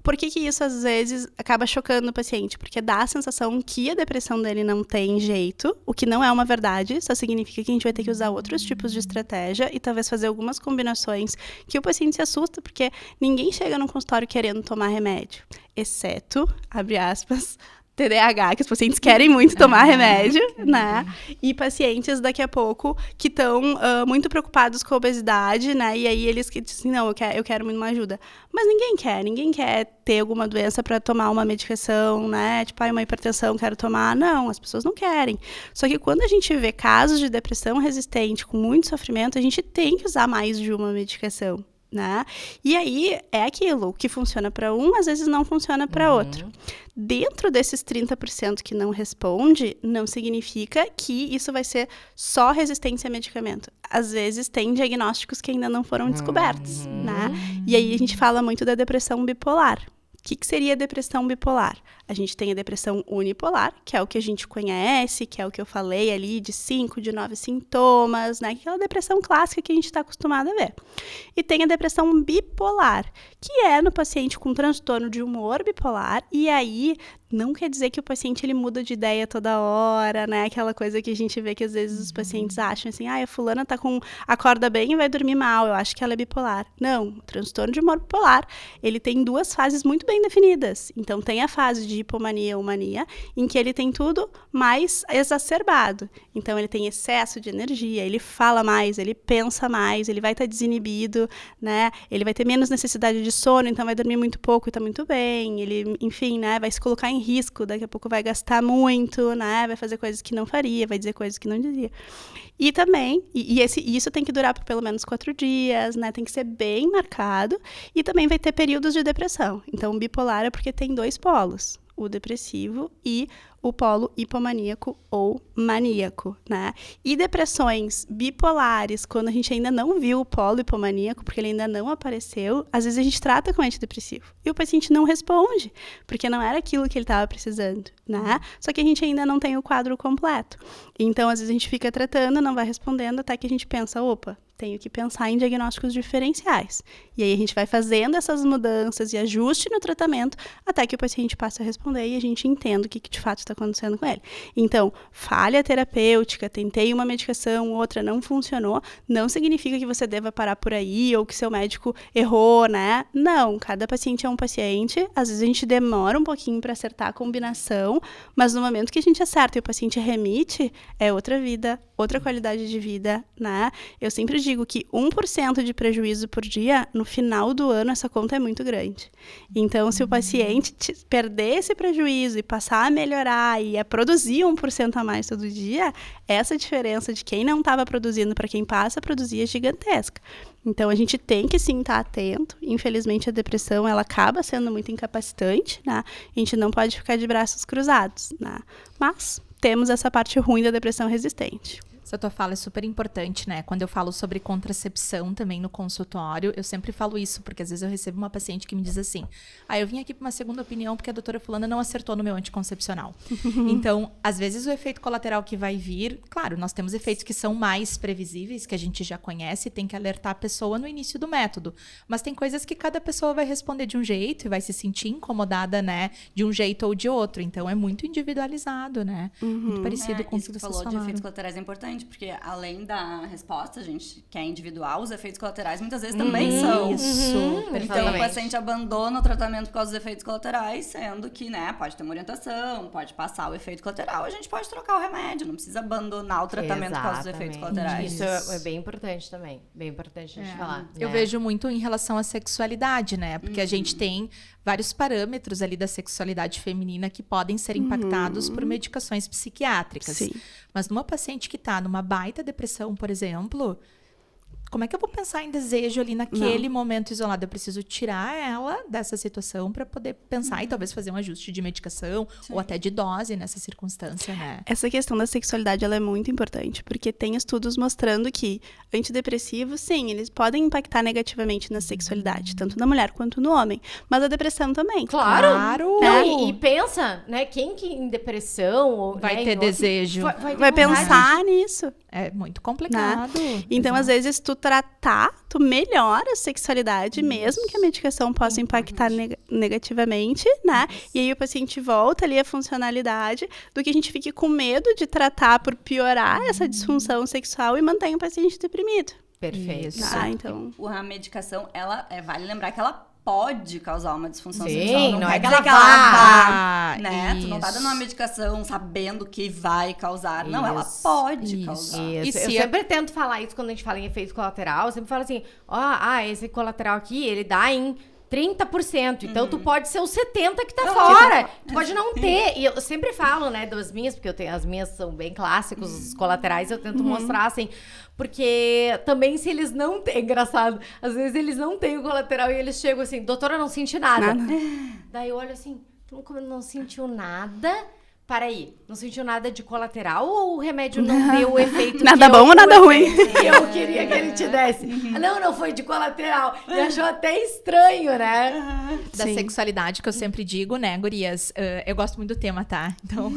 Por que isso, às vezes, acaba chocando o paciente? Porque dá a sensação que a depressão dele não tem jeito, o que não é uma verdade, só significa que a gente vai ter que usar outros tipos de estratégia e talvez fazer algumas combinações que o paciente se assusta, porque ninguém chega no consultório querendo tomar remédio, exceto, abre aspas, TDAH, que os pacientes querem muito tomar remédio, né? E pacientes, daqui a pouco, que estão muito preocupados com a obesidade, né? E aí eles que dizem, não, eu quero muito uma ajuda. Mas ninguém quer ter alguma doença para tomar uma medicação, né? Tipo, uma hipertensão, quero tomar. Não, as pessoas não querem. Só que quando a gente vê casos de depressão resistente com muito sofrimento, a gente tem que usar mais de uma medicação, né? E aí é aquilo, o que funciona para um, às vezes não funciona para outro. Dentro desses 30% que não responde, não significa que isso vai ser só resistência a medicamento. Às vezes tem diagnósticos que ainda não foram descobertos, né? E aí a gente fala muito da depressão bipolar. O que seria a depressão bipolar? A gente tem a depressão unipolar, que é o que a gente conhece, que é o que eu falei ali, de 5, de 9 sintomas, né? Aquela depressão clássica que a gente está acostumado a ver. E tem a depressão bipolar, que é no paciente com transtorno de humor bipolar, e aí não quer dizer que o paciente ele muda de ideia toda hora, né? Aquela coisa que a gente vê que às vezes os pacientes acham assim, a fulana acorda bem e vai dormir mal, eu acho que ela é bipolar. Não, o transtorno de humor bipolar, ele tem 2 fases muito bem definidas. Então tem a fase de hipomania ou mania, em que ele tem tudo mais exacerbado. Então ele tem excesso de energia, ele fala mais, ele pensa mais, ele vai estar desinibido, né? Ele vai ter menos necessidade de sono, então vai dormir muito pouco e tá muito bem. Ele, enfim, né, vai se colocar em risco, daqui a pouco vai gastar muito, né? Vai fazer coisas que não faria, vai dizer coisas que não dizia. E também, isso tem que durar por pelo menos 4 dias, né? Tem que ser bem marcado. E também vai ter períodos de depressão. Então, o bipolar é porque tem 2 polos, o depressivo e o polo hipomaníaco ou maníaco, né? E depressões bipolares, quando a gente ainda não viu o polo hipomaníaco, porque ele ainda não apareceu, às vezes a gente trata com antidepressivo. E o paciente não responde, porque não era aquilo que ele estava precisando, né? Só que a gente ainda não tem o quadro completo. Então, às vezes a gente fica tratando, não vai respondendo, até que a gente pensa, opa, tenho que pensar em diagnósticos diferenciais. E aí a gente vai fazendo essas mudanças e ajuste no tratamento até que o paciente passe a responder e a gente entenda o que de fato está acontecendo com ele. Então, falha terapêutica, tentei uma medicação, outra não funcionou, não significa que você deva parar por aí ou que seu médico errou, né? Não, cada paciente é um paciente, às vezes a gente demora um pouquinho para acertar a combinação, mas no momento que a gente acerta e o paciente remite, é outra vida, outra qualidade de vida, né? Eu sempre digo que 1% de prejuízo por dia, no final do ano, essa conta é muito grande. Então, se o paciente perder esse prejuízo e passar a melhorar e a produzir 1% a mais todo dia, essa diferença de quem não estava produzindo para quem passa a produzir é gigantesca. Então, a gente tem que, sim, estar atento. Infelizmente, a depressão, ela acaba sendo muito incapacitante, né? A gente não pode ficar de braços cruzados, né? Mas temos essa parte ruim da depressão resistente. Essa tua fala é super importante, né? Quando eu falo sobre contracepção também no consultório, eu sempre falo isso, porque às vezes eu recebo uma paciente que me diz assim, eu vim aqui para uma segunda opinião porque a doutora fulana não acertou no meu anticoncepcional. Então, às vezes o efeito colateral que vai vir, claro, nós temos efeitos que são mais previsíveis, que a gente já conhece, tem que alertar a pessoa no início do método. Mas tem coisas que cada pessoa vai responder de um jeito e vai se sentir incomodada, né? De um jeito ou de outro. Então, é muito individualizado, né? Muito parecido com o que vocês falou falaram. de efeitos colaterais é importante, porque além da resposta, a gente que é individual, os efeitos colaterais muitas vezes também são. Isso. Então, o paciente abandona o tratamento por causa dos efeitos colaterais, sendo que, né, pode ter uma orientação, pode passar o efeito colateral, a gente pode trocar o remédio, não precisa abandonar o tratamento por causa dos efeitos colaterais. Isso é bem importante também, bem importante a gente falar. Eu vejo muito em relação à sexualidade, né? Porque a gente tem vários parâmetros ali da sexualidade feminina que podem ser impactados por medicações psiquiátricas. Sim. Mas numa paciente que tá numa baita depressão, por exemplo, como é que eu vou pensar em desejo ali naquele momento isolado? Eu preciso tirar ela dessa situação para poder pensar e talvez fazer um ajuste de medicação ou até de dose nessa circunstância, né? Essa questão da sexualidade, ela é muito importante, porque tem estudos mostrando que antidepressivos, sim, eles podem impactar negativamente na sexualidade, tanto na mulher quanto no homem, mas a depressão também. Claro! Não, e pensa, né, quem que em depressão... Vai ter desejo. Vai pensar nisso. É muito complicado. Então, às vezes, tu melhora a sexualidade, mesmo que a medicação possa impactar negativamente, né? E aí o paciente volta ali a funcionalidade, do que a gente fique com medo de tratar por piorar essa disfunção sexual e mantém o paciente deprimido. Perfeito. Isso. Então... A medicação, ela, vale lembrar que ela pode causar uma disfunção Sim, sexual. não quer é que dizer ela vá. né? Tu não tá dando uma Isso. medicação sabendo que vai causar. Não, ela pode causar. Isso. E Eu se sempre tento falar isso quando a gente fala em efeito colateral. Eu sempre falo assim, esse colateral aqui, ele dá em 30%. Então, tu pode ser os 70% que tá fora. Tu pode não ter. E eu sempre falo, né, das minhas, porque as minhas são bem clássicos, os colaterais, eu tento mostrar, assim, porque também se eles não têm, engraçado, às vezes eles não têm o colateral e eles chegam assim, doutora, eu não senti nada. Daí eu olho assim, tu não sentiu nada? Para aí, não sentiu nada de colateral ou o remédio não deu o efeito Nada bom ou nada ruim? que eu queria que ele te desse? Não foi de colateral. E achou até estranho, né? Da Sim. sexualidade, que eu sempre digo, né, gurias? Eu gosto muito do tema, tá? Então,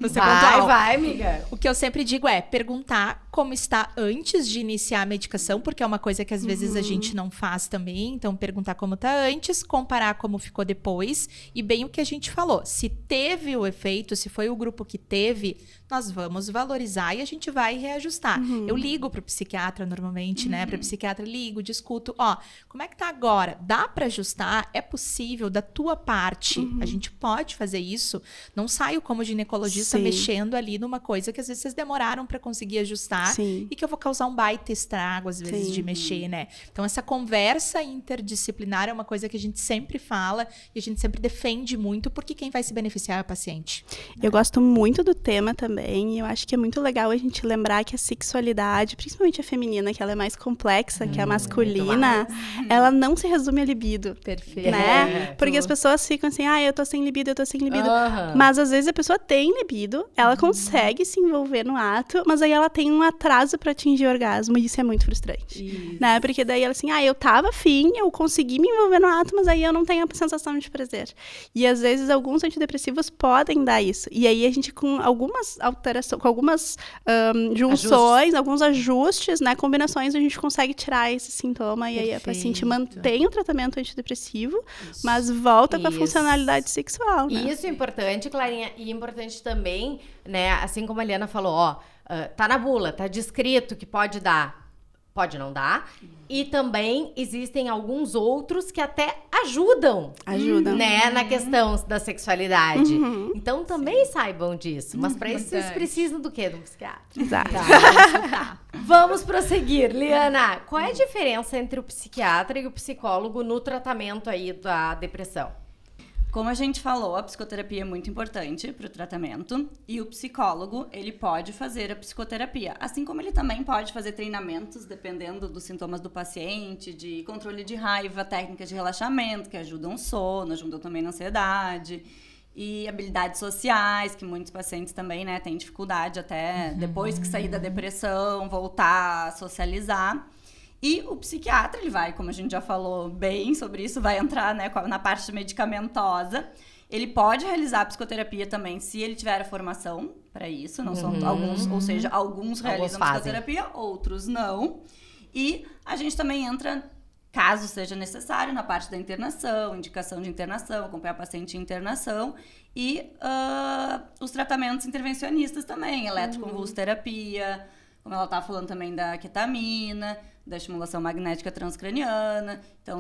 você Vai, amiga. O que eu sempre digo é perguntar como está antes de iniciar a medicação, porque é uma coisa que às vezes a gente não faz também. Então, perguntar como tá antes, comparar como ficou depois. E bem o que a gente falou. Se teve o efeito, se foi o grupo que teve, nós vamos valorizar e a gente vai reajustar. Eu ligo pro psiquiatra normalmente, né? Pro psiquiatra ligo, discuto. Como é que tá agora? Dá para ajustar? É possível da tua parte? A gente pode fazer isso? Não saio como ginecologista Sim. mexendo ali numa coisa que às vezes vocês demoraram para conseguir ajustar Sim. e que eu vou causar um baita estrago às vezes de mexer, né? Então essa conversa interdisciplinar é uma coisa que a gente sempre fala e a gente sempre defende muito, porque quem vai se beneficiar é o paciente. Eu gosto muito do tema também, e eu acho que é muito legal a gente lembrar que a sexualidade, principalmente a feminina, que ela é mais complexa que a masculina, ela não se resume a libido. Perfeito. Né? Porque as pessoas ficam assim, eu tô sem libido, eu tô sem libido. Aham. Mas às vezes a pessoa tem libido, ela consegue se envolver no ato, mas aí ela tem um atraso pra atingir o orgasmo, e isso é muito frustrante. Né? Porque daí ela assim, eu tava afim, eu consegui me envolver no ato, mas aí eu não tenho a sensação de prazer. E às vezes alguns antidepressivos podem dar isso. E aí a gente, com algumas alterações, com algumas junções, alguns ajustes, né, combinações, a gente consegue tirar esse sintoma. E aí a paciente mantém o tratamento antidepressivo, mas volta com a Isso. funcionalidade sexual, né? Isso é importante, Clarinha. E importante também, né? Assim como a Liana falou, tá na bula, tá descrito que pode dar. Pode não dar. E também existem alguns outros que até ajudam. Né, na questão da sexualidade. Então também saibam disso. Mas para isso vocês precisam do quê? De um psiquiatra. Exato. Vamos prosseguir. Liana, qual é a diferença entre o psiquiatra e o psicólogo no tratamento aí da depressão? Como a gente falou, a psicoterapia é muito importante para o tratamento e o psicólogo, ele pode fazer a psicoterapia, assim como ele também pode fazer treinamentos, dependendo dos sintomas do paciente, de controle de raiva, técnicas de relaxamento, que ajudam o sono, ajudam também na ansiedade, e habilidades sociais, que muitos pacientes também, né, têm dificuldade até depois que sair da depressão, voltar a socializar. E o psiquiatra, ele vai, como a gente já falou bem sobre isso, vai entrar, né, na parte medicamentosa. Ele pode realizar a psicoterapia também, se ele tiver a formação para isso. Não são alguns, ou seja, alguns realizam psicoterapia, outros não. E a gente também entra, caso seja necessário, na parte da internação, indicação de internação, acompanhar o paciente em internação. E os tratamentos intervencionistas também, eletroconvulsoterapia, como ela estava falando também da ketamina, da estimulação magnética transcraniana. Então,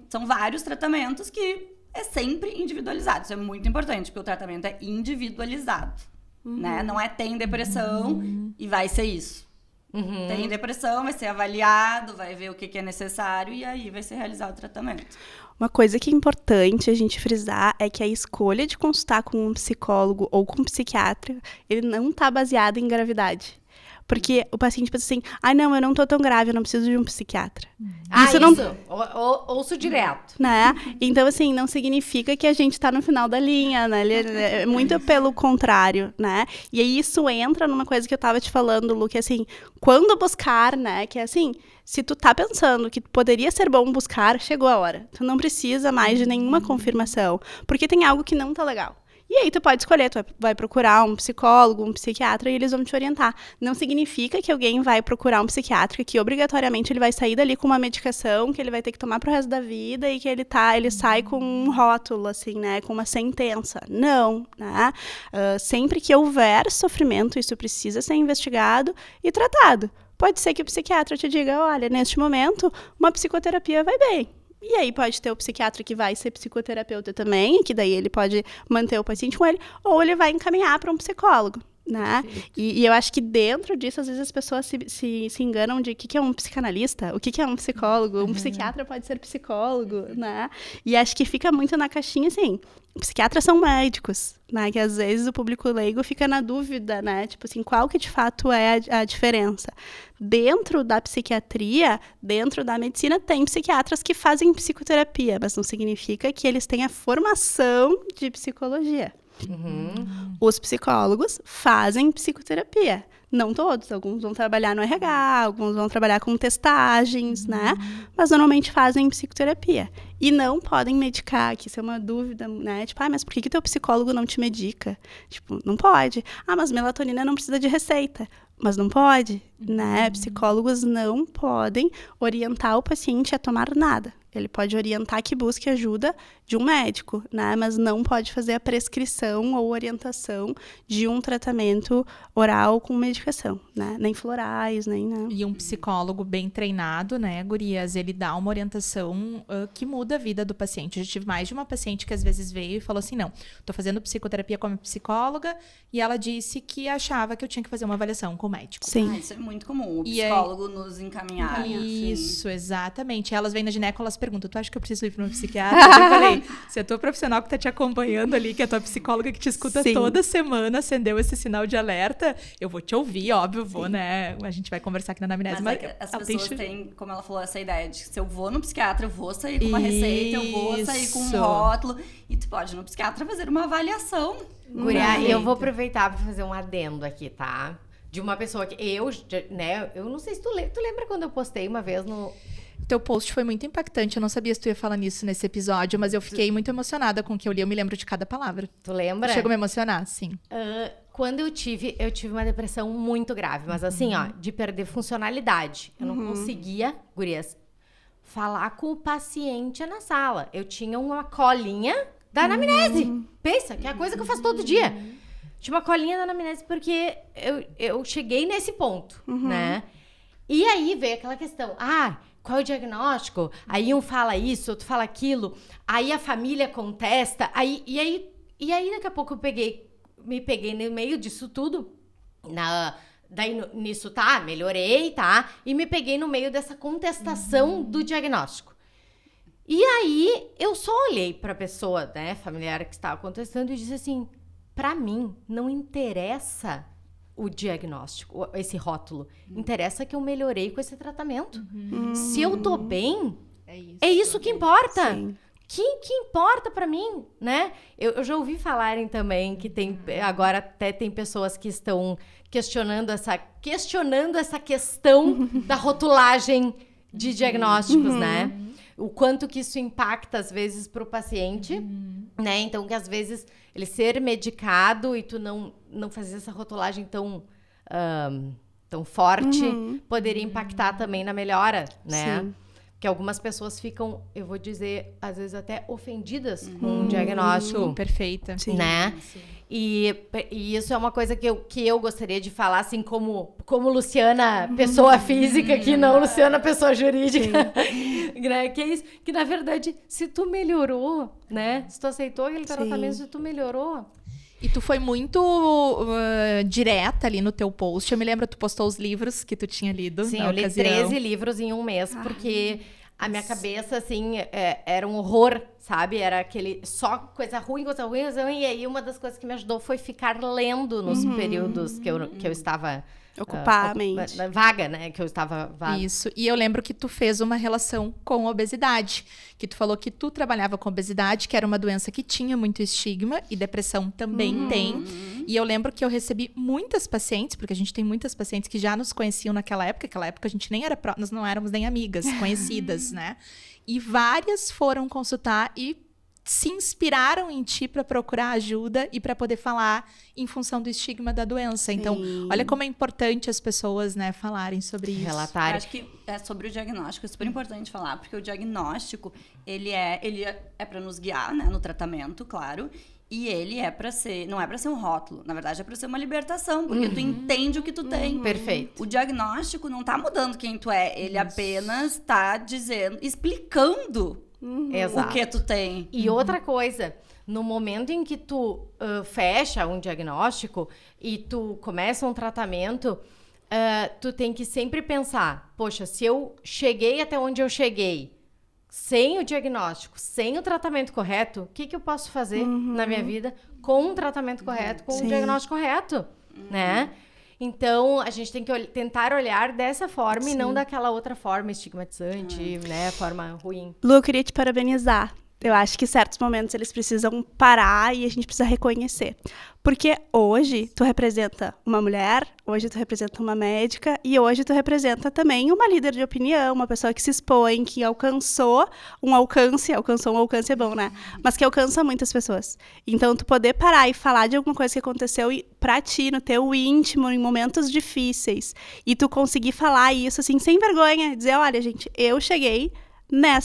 são vários tratamentos que é sempre individualizado. Isso é muito importante, porque o tratamento é individualizado. Né? Não é tem depressão e vai ser isso. Tem depressão, vai ser avaliado, vai ver o que é necessário e aí vai ser realizado o tratamento. Uma coisa que é importante a gente frisar é que a escolha de consultar com um psicólogo ou com um psiquiatra, ele não está baseado em gravidade. Porque o paciente pensa assim, não, eu não tô tão grave, eu não preciso de um psiquiatra. Ouço direto. Né? Então, assim, não significa que a gente tá no final da linha, né? É muito pelo contrário, né? E aí isso entra numa coisa que eu tava te falando, Lu, que assim, quando buscar, né? Que é assim, se tu tá pensando que poderia ser bom buscar, chegou a hora. Tu não precisa mais de nenhuma confirmação, porque tem algo que não tá legal. E aí tu pode escolher, tu vai procurar um psicólogo, um psiquiatra e eles vão te orientar. Não significa que alguém vai procurar um psiquiatra, que obrigatoriamente ele vai sair dali com uma medicação que ele vai ter que tomar pro resto da vida e que ele sai com um rótulo, assim, né, com uma sentença. Não, né? Sempre que houver sofrimento, isso precisa ser investigado e tratado. Pode ser que o psiquiatra te diga, olha, neste momento, uma psicoterapia vai bem. E aí pode ter o psiquiatra que vai ser psicoterapeuta também, que daí ele pode manter o paciente com ele, ou ele vai encaminhar para um psicólogo, né? E eu acho que dentro disso, às vezes as pessoas se enganam de o que é um psicanalista, o que é um psicólogo, um psiquiatra pode ser psicólogo, né? E acho que fica muito na caixinha, assim, psiquiatras são médicos, né? Que às vezes o público leigo fica na dúvida, né? Tipo assim, qual que de fato é a diferença? Dentro da psiquiatria, dentro da medicina, tem psiquiatras que fazem psicoterapia, mas não significa que eles têm a formação de psicologia. Os psicólogos fazem psicoterapia. Não todos, alguns vão trabalhar no RH, alguns vão trabalhar com testagens, né? Mas normalmente fazem psicoterapia. E não podem medicar, que isso é uma dúvida, né? Tipo, mas por que teu psicólogo não te medica? Tipo, não pode. Mas melatonina não precisa de receita. Mas não pode, né? Psicólogos não podem orientar o paciente a tomar nada. Ele pode orientar que busque ajuda de um médico, né? Mas não pode fazer a prescrição ou orientação de um tratamento oral com medicação, né? Nem florais, nem... Não. E um psicólogo bem treinado, né, gurias, ele dá uma orientação que muda a vida do paciente. Eu já tive mais de uma paciente que às vezes veio e falou assim, não, tô fazendo psicoterapia com a minha psicóloga e ela disse que achava que eu tinha que fazer uma avaliação com o médico. Sim. Isso é muito comum, o psicólogo nos encaminhar. Isso, exatamente. Elas vêm na gineco, elas perguntam, tu acha que eu preciso ir para uma psiquiatra? Eu falei, se a tua profissional que tá te acompanhando ali, que é a tua psicóloga que te escuta toda semana, acendeu esse sinal de alerta, eu vou te ouvir, óbvio, vou, né? A gente vai conversar aqui na anamnese. Mas as pessoas têm, como ela falou, essa ideia de que se eu vou no psiquiatra, eu vou sair com uma receita, eu vou sair com um rótulo. E tu pode ir no psiquiatra fazer uma avaliação. Guria, eu vou aproveitar para fazer um adendo aqui, tá? De uma pessoa que eu não sei se tu lembra quando eu postei uma vez no... Teu post foi muito impactante, eu não sabia se tu ia falar nisso nesse episódio, mas eu fiquei muito emocionada com o que eu li, eu me lembro de cada palavra. Tu lembra? Chegou a me emocionar, sim. Quando eu tive uma depressão muito grave, mas assim, de perder funcionalidade. Eu não conseguia, gurias, falar com o paciente na sala. Eu tinha uma colinha da anamnese. Pensa, que é a coisa que eu faço todo dia. Tinha uma colinha da anamnese porque eu cheguei nesse ponto, né? E aí veio aquela questão, qual é o diagnóstico? Aí um fala isso, outro fala aquilo. Aí a família contesta. E aí daqui a pouco eu me peguei no meio disso tudo. Nisso, melhorei, e me peguei no meio dessa contestação do diagnóstico. E aí eu só olhei pra pessoa, né, familiar que estava contestando e disse assim, pra mim não interessa o diagnóstico, esse rótulo. Interessa que eu melhorei com esse tratamento. Se eu tô bem, é isso que importa. Sim. Que importa pra mim, né? Eu já ouvi falarem também que agora até tem pessoas que estão questionando essa questão da rotulagem de diagnósticos, né? O quanto que isso impacta, às vezes, pro paciente, né? Então, que às vezes ele ser medicado e tu não fazer essa rotulagem tão forte, poderia impactar também na melhora, né? Sim. Porque algumas pessoas ficam, eu vou dizer, às vezes até ofendidas com um diagnóstico. Perfeita. Né? Sim. E isso é uma coisa que eu gostaria de falar, assim, como Luciana, pessoa física, que não Luciana, pessoa jurídica. Né? Que é isso, que na verdade, se tu melhorou, né? Se tu aceitou aquele tratamento, se tu melhorou... E tu foi muito direta ali no teu post. Eu me lembro, tu postou os livros que tu tinha lido. Sim, eu li 13 livros em um mês, porque a minha cabeça, assim, era um horror, sabe? Era aquele só coisa ruim. E aí uma das coisas que me ajudou foi ficar lendo nos períodos que eu estava... Ocupar a mente. Vaga, né? Que eu estava vaga. Isso. E eu lembro que tu fez uma relação com a obesidade. Que tu falou que tu trabalhava com obesidade, que era uma doença que tinha muito estigma. E depressão também tem. E eu lembro que eu recebi muitas pacientes, porque a gente tem muitas pacientes que já nos conheciam naquela época. Naquela época a gente nem era... Nós não éramos nem amigas, conhecidas, né? E várias foram consultar e se inspiraram em ti para procurar ajuda e para poder falar em função do estigma da doença. Sim. Então, olha como é importante as pessoas, né, falarem sobre isso. Relatarem. Acho que sobre o diagnóstico é super importante falar, porque o diagnóstico, ele é para nos guiar, né, no tratamento, claro, e ele não é para ser um rótulo, na verdade é para ser uma libertação, porque tu entende o que tu tem. Perfeito. O diagnóstico não tá mudando quem tu é, ele apenas tá explicando Exato. o que tu tem. E outra coisa, no momento em que tu fecha um diagnóstico e tu começa um tratamento, tu tem que sempre pensar, poxa, se eu cheguei até onde eu cheguei, sem o diagnóstico, sem o tratamento correto, o que eu posso fazer na minha vida com um tratamento correto, com um diagnóstico correto, né? Então, a gente tem que tentar olhar dessa forma e não daquela outra forma estigmatizante, né? Forma ruim. Lu, eu queria te parabenizar. Eu acho que certos momentos eles precisam parar e a gente precisa reconhecer. Porque hoje tu representa uma mulher, hoje tu representa uma médica e hoje tu representa também uma líder de opinião, uma pessoa que se expõe, que alcançou um alcance é bom, né? Mas que alcança muitas pessoas. Então tu poder parar e falar de alguma coisa que aconteceu pra ti, no teu íntimo, em momentos difíceis, e tu conseguir falar isso assim, sem vergonha, dizer, olha gente, eu cheguei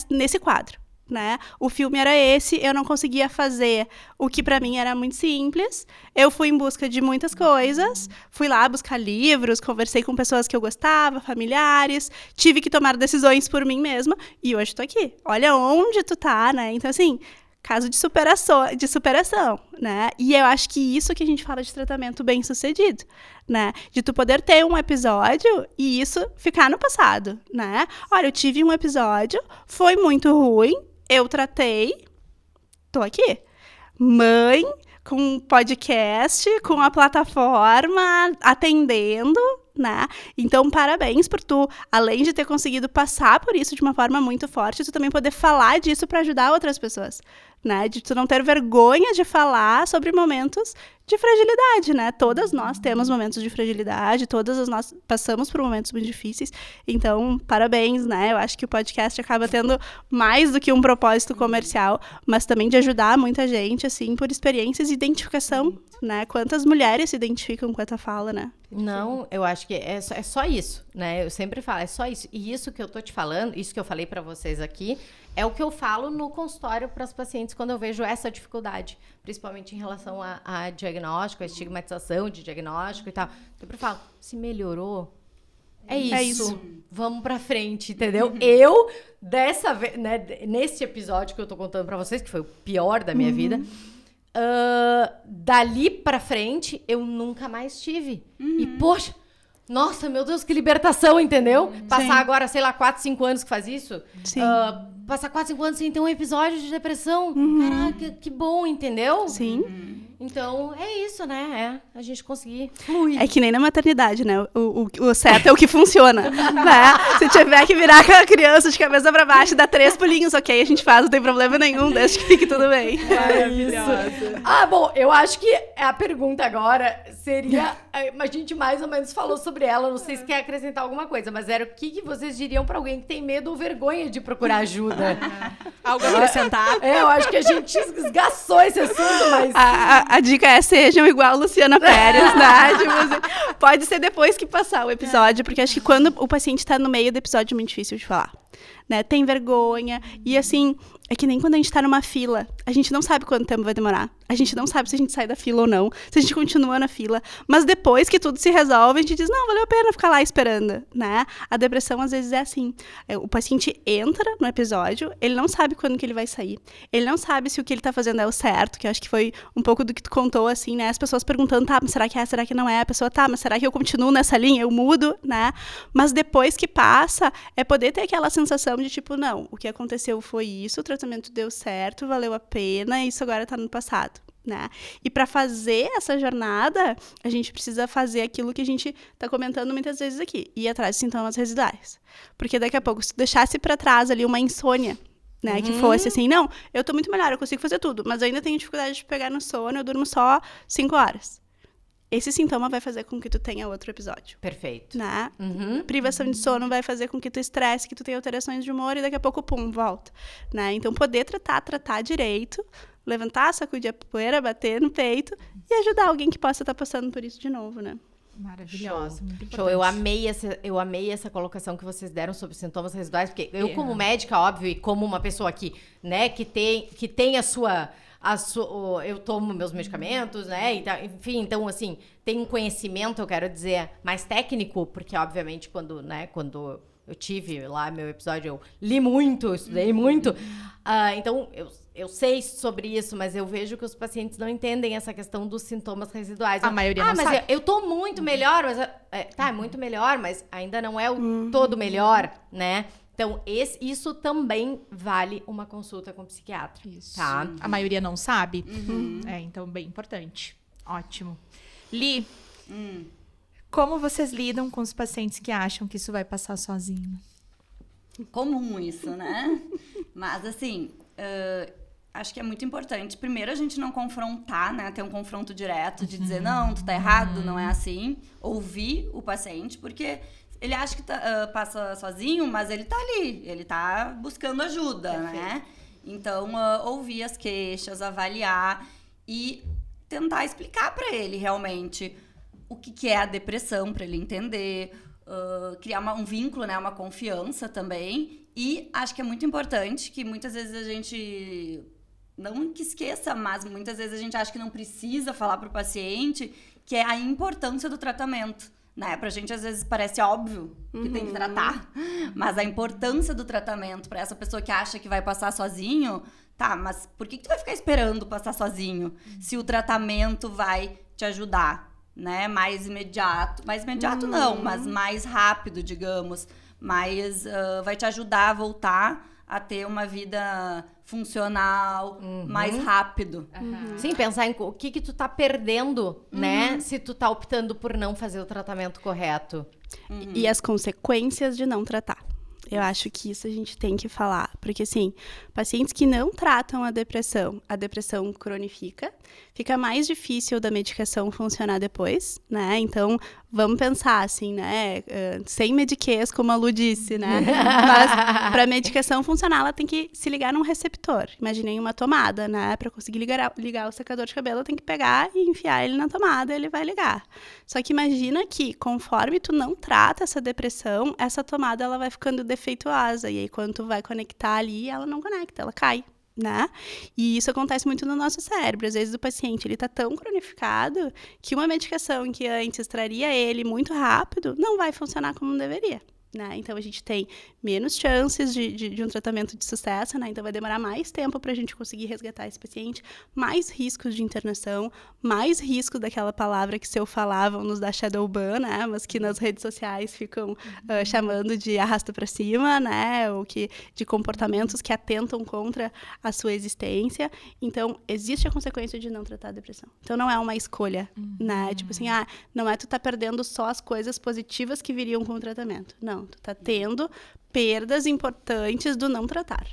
nesse quadro. Né? O filme era esse, eu não conseguia fazer o que pra mim era muito simples. Eu fui em busca de muitas coisas, fui lá buscar livros, conversei com pessoas que eu gostava, familiares, tive que tomar decisões por mim mesma e hoje tô aqui. Olha onde tu tá, né? Então assim, caso de superação, né? E eu acho que isso que a gente fala de tratamento bem-sucedido, né? De tu poder ter um episódio e isso ficar no passado, né? Olha, eu tive um episódio, foi muito ruim, eu tratei, tô aqui. Mãe, com podcast, com a plataforma, atendendo, né? Então, parabéns por tu, além de ter conseguido passar por isso de uma forma muito forte, tu também poder falar disso para ajudar outras pessoas, né? De tu não ter vergonha de falar sobre momentos de fragilidade, né? Todas nós temos momentos de fragilidade, todas nós passamos por momentos muito difíceis. Então, parabéns, né? Eu acho que o podcast acaba tendo mais do que um propósito comercial, mas também de ajudar muita gente, assim, por experiências e identificação, né? Quantas mulheres se identificam com essa fala, né? Não, eu acho que é só isso, né? Eu sempre falo, é só isso. E isso que eu tô te falando, isso que eu falei pra vocês aqui, é o que eu falo no consultório para as pacientes quando eu vejo essa dificuldade, principalmente em relação a diagnóstico, a estigmatização de diagnóstico e tal. Eu sempre falo, se melhorou, é isso. Vamos pra frente, entendeu? Eu, dessa vez, né, nesse episódio que eu tô contando pra vocês, que foi o pior da minha vida, dali pra frente, eu nunca mais tive. E, poxa, nossa, meu Deus, que libertação, entendeu? Passar agora, sei lá, 4, 5 anos que faz isso. Sim. Passar 4, 5 anos sem ter um episódio de depressão. Caraca, que bom, entendeu? Sim. Então, é isso, né? A gente conseguir fluir. É que nem na maternidade, né? O certo é o que funciona, né? Se tiver que virar aquela criança de cabeça pra baixo, dá 3 pulinhos, ok? A gente faz, não tem problema nenhum, desde que fique tudo bem. Ah, bom, eu acho que a pergunta agora seria... A gente mais ou menos falou sobre ela, não sei se quer acrescentar alguma coisa, mas era o que vocês diriam pra alguém que tem medo ou vergonha de procurar ajuda? Algo a acrescentar? Eu acho que a gente esgaçou esse assunto, mas... A dica é sejam igual Luciana Pérez, né? Tipo assim, pode ser depois que passar o episódio, porque acho que quando o paciente tá no meio do episódio é muito difícil de falar, né? Tem vergonha e assim, é que nem quando a gente tá numa fila, a gente não sabe quanto tempo vai demorar. A gente não sabe se a gente sai da fila ou não, se a gente continua na fila. Mas depois que tudo se resolve, a gente diz, não, valeu a pena ficar lá esperando, né? A depressão, às vezes, é assim. O paciente entra no episódio, ele não sabe quando que ele vai sair. Ele não sabe se o que ele tá fazendo é o certo, que eu acho que foi um pouco do que tu contou, assim, né? As pessoas perguntando, tá, mas será que é, será que não é? A pessoa, tá, mas será que eu continuo nessa linha? Eu mudo, né? Mas depois que passa, é poder ter aquela sensação de, tipo, não, o que aconteceu foi isso, o tratamento deu certo, valeu a pena, isso agora tá no passado. Né? E para fazer essa jornada, a gente precisa fazer aquilo que a gente está comentando muitas vezes aqui, ir atrás de sintomas residuais. Porque daqui a pouco, se tu deixasse para trás ali uma insônia, né, que fosse assim, não, eu tô muito melhor, eu consigo fazer tudo, mas eu ainda tenho dificuldade de pegar no sono, eu durmo só 5 horas. Esse sintoma vai fazer com que tu tenha outro episódio. Perfeito. Né? Privação de sono vai fazer com que tu estresse, que tu tenha alterações de humor e daqui a pouco, pum, volta. Né? Então, poder tratar direito, levantar, sacudir a poeira, bater no peito e ajudar alguém que possa estar passando por isso de novo, né? Maravilhosa, muito importante. Show, eu amei essa colocação que vocês deram sobre sintomas residuais, porque eu, como médica, óbvio, e como uma pessoa que, né, que tem a sua eu tomo meus medicamentos, né, e tá, enfim, então, assim, tem um conhecimento, eu quero dizer, mais técnico, porque, obviamente, quando eu tive lá meu episódio, eu li muito, estudei muito. Então, eu sei sobre isso, mas eu vejo que os pacientes não entendem essa questão dos sintomas residuais. A maioria não mas sabe. eu tô muito melhor, mas... é muito melhor, mas ainda não é o todo melhor, né? Então, isso também vale uma consulta com o psiquiatra. Isso. Tá? A maioria não sabe. Então, bem importante. Ótimo. Li, como vocês lidam com os pacientes que acham que isso vai passar sozinho? Comum isso, né? Mas, assim, acho que é muito importante. Primeiro, a gente não confrontar, né? Ter um confronto direto de dizer, não, tu tá errado, não é assim. Ouvir o paciente, porque ele acha que passa sozinho, mas ele tá ali. Ele tá buscando ajuda, né? Então, ouvir as queixas, avaliar e tentar explicar para ele realmente o que é a depressão, para ele entender, criar um vínculo, né, uma confiança também. E acho que é muito importante que muitas vezes a gente, não que esqueça, mas muitas vezes a gente acha que não precisa falar para o paciente, que é a importância do tratamento. Né? Pra gente, às vezes, parece óbvio que tem que tratar, mas a importância do tratamento para essa pessoa que acha que vai passar sozinho, tá, mas por que tu vai ficar esperando passar sozinho se o tratamento vai te ajudar, né? Mais imediato não, mas mais rápido, digamos, vai te ajudar a voltar a ter uma vida funcional, mais rápido. Sim, pensar em o que tu tá perdendo, né? Se tu tá optando por não fazer o tratamento correto. E as consequências de não tratar. Eu acho que isso a gente tem que falar. Porque, assim, pacientes que não tratam a depressão cronifica. Fica mais difícil da medicação funcionar depois, né? Então, vamos pensar, assim, né? Sem mediquês, como a Lu disse, né? Mas, para a medicação funcionar, ela tem que se ligar num receptor. Imaginei uma tomada, né? Para conseguir ligar o secador de cabelo, tem que pegar e enfiar ele na tomada, ele vai ligar. Só que imagina que, conforme tu não trata essa depressão, essa tomada, ela vai ficando defeituosa. E aí, quando tu vai conectar ali, ela não conecta, ela cai. Né? E isso acontece muito no nosso cérebro. Às vezes o paciente ele tá tão cronificado que uma medicação que antes traria ele muito rápido não vai funcionar como deveria. Né? Então, a gente tem menos chances de um tratamento de sucesso, né? Então vai demorar mais tempo para a gente conseguir resgatar esse paciente, mais riscos de internação, mais risco daquela palavra que se eu falar vão nos dar shadow ban, né? Mas que nas redes sociais ficam chamando de arrasta para cima, né? Ou de comportamentos que atentam contra a sua existência. Então, existe a consequência de não tratar a depressão. Então, não é uma escolha, né? Tipo assim, não é tu tá perdendo só as coisas positivas que viriam com o tratamento. Não, tu tá tendo perdas importantes do não tratar.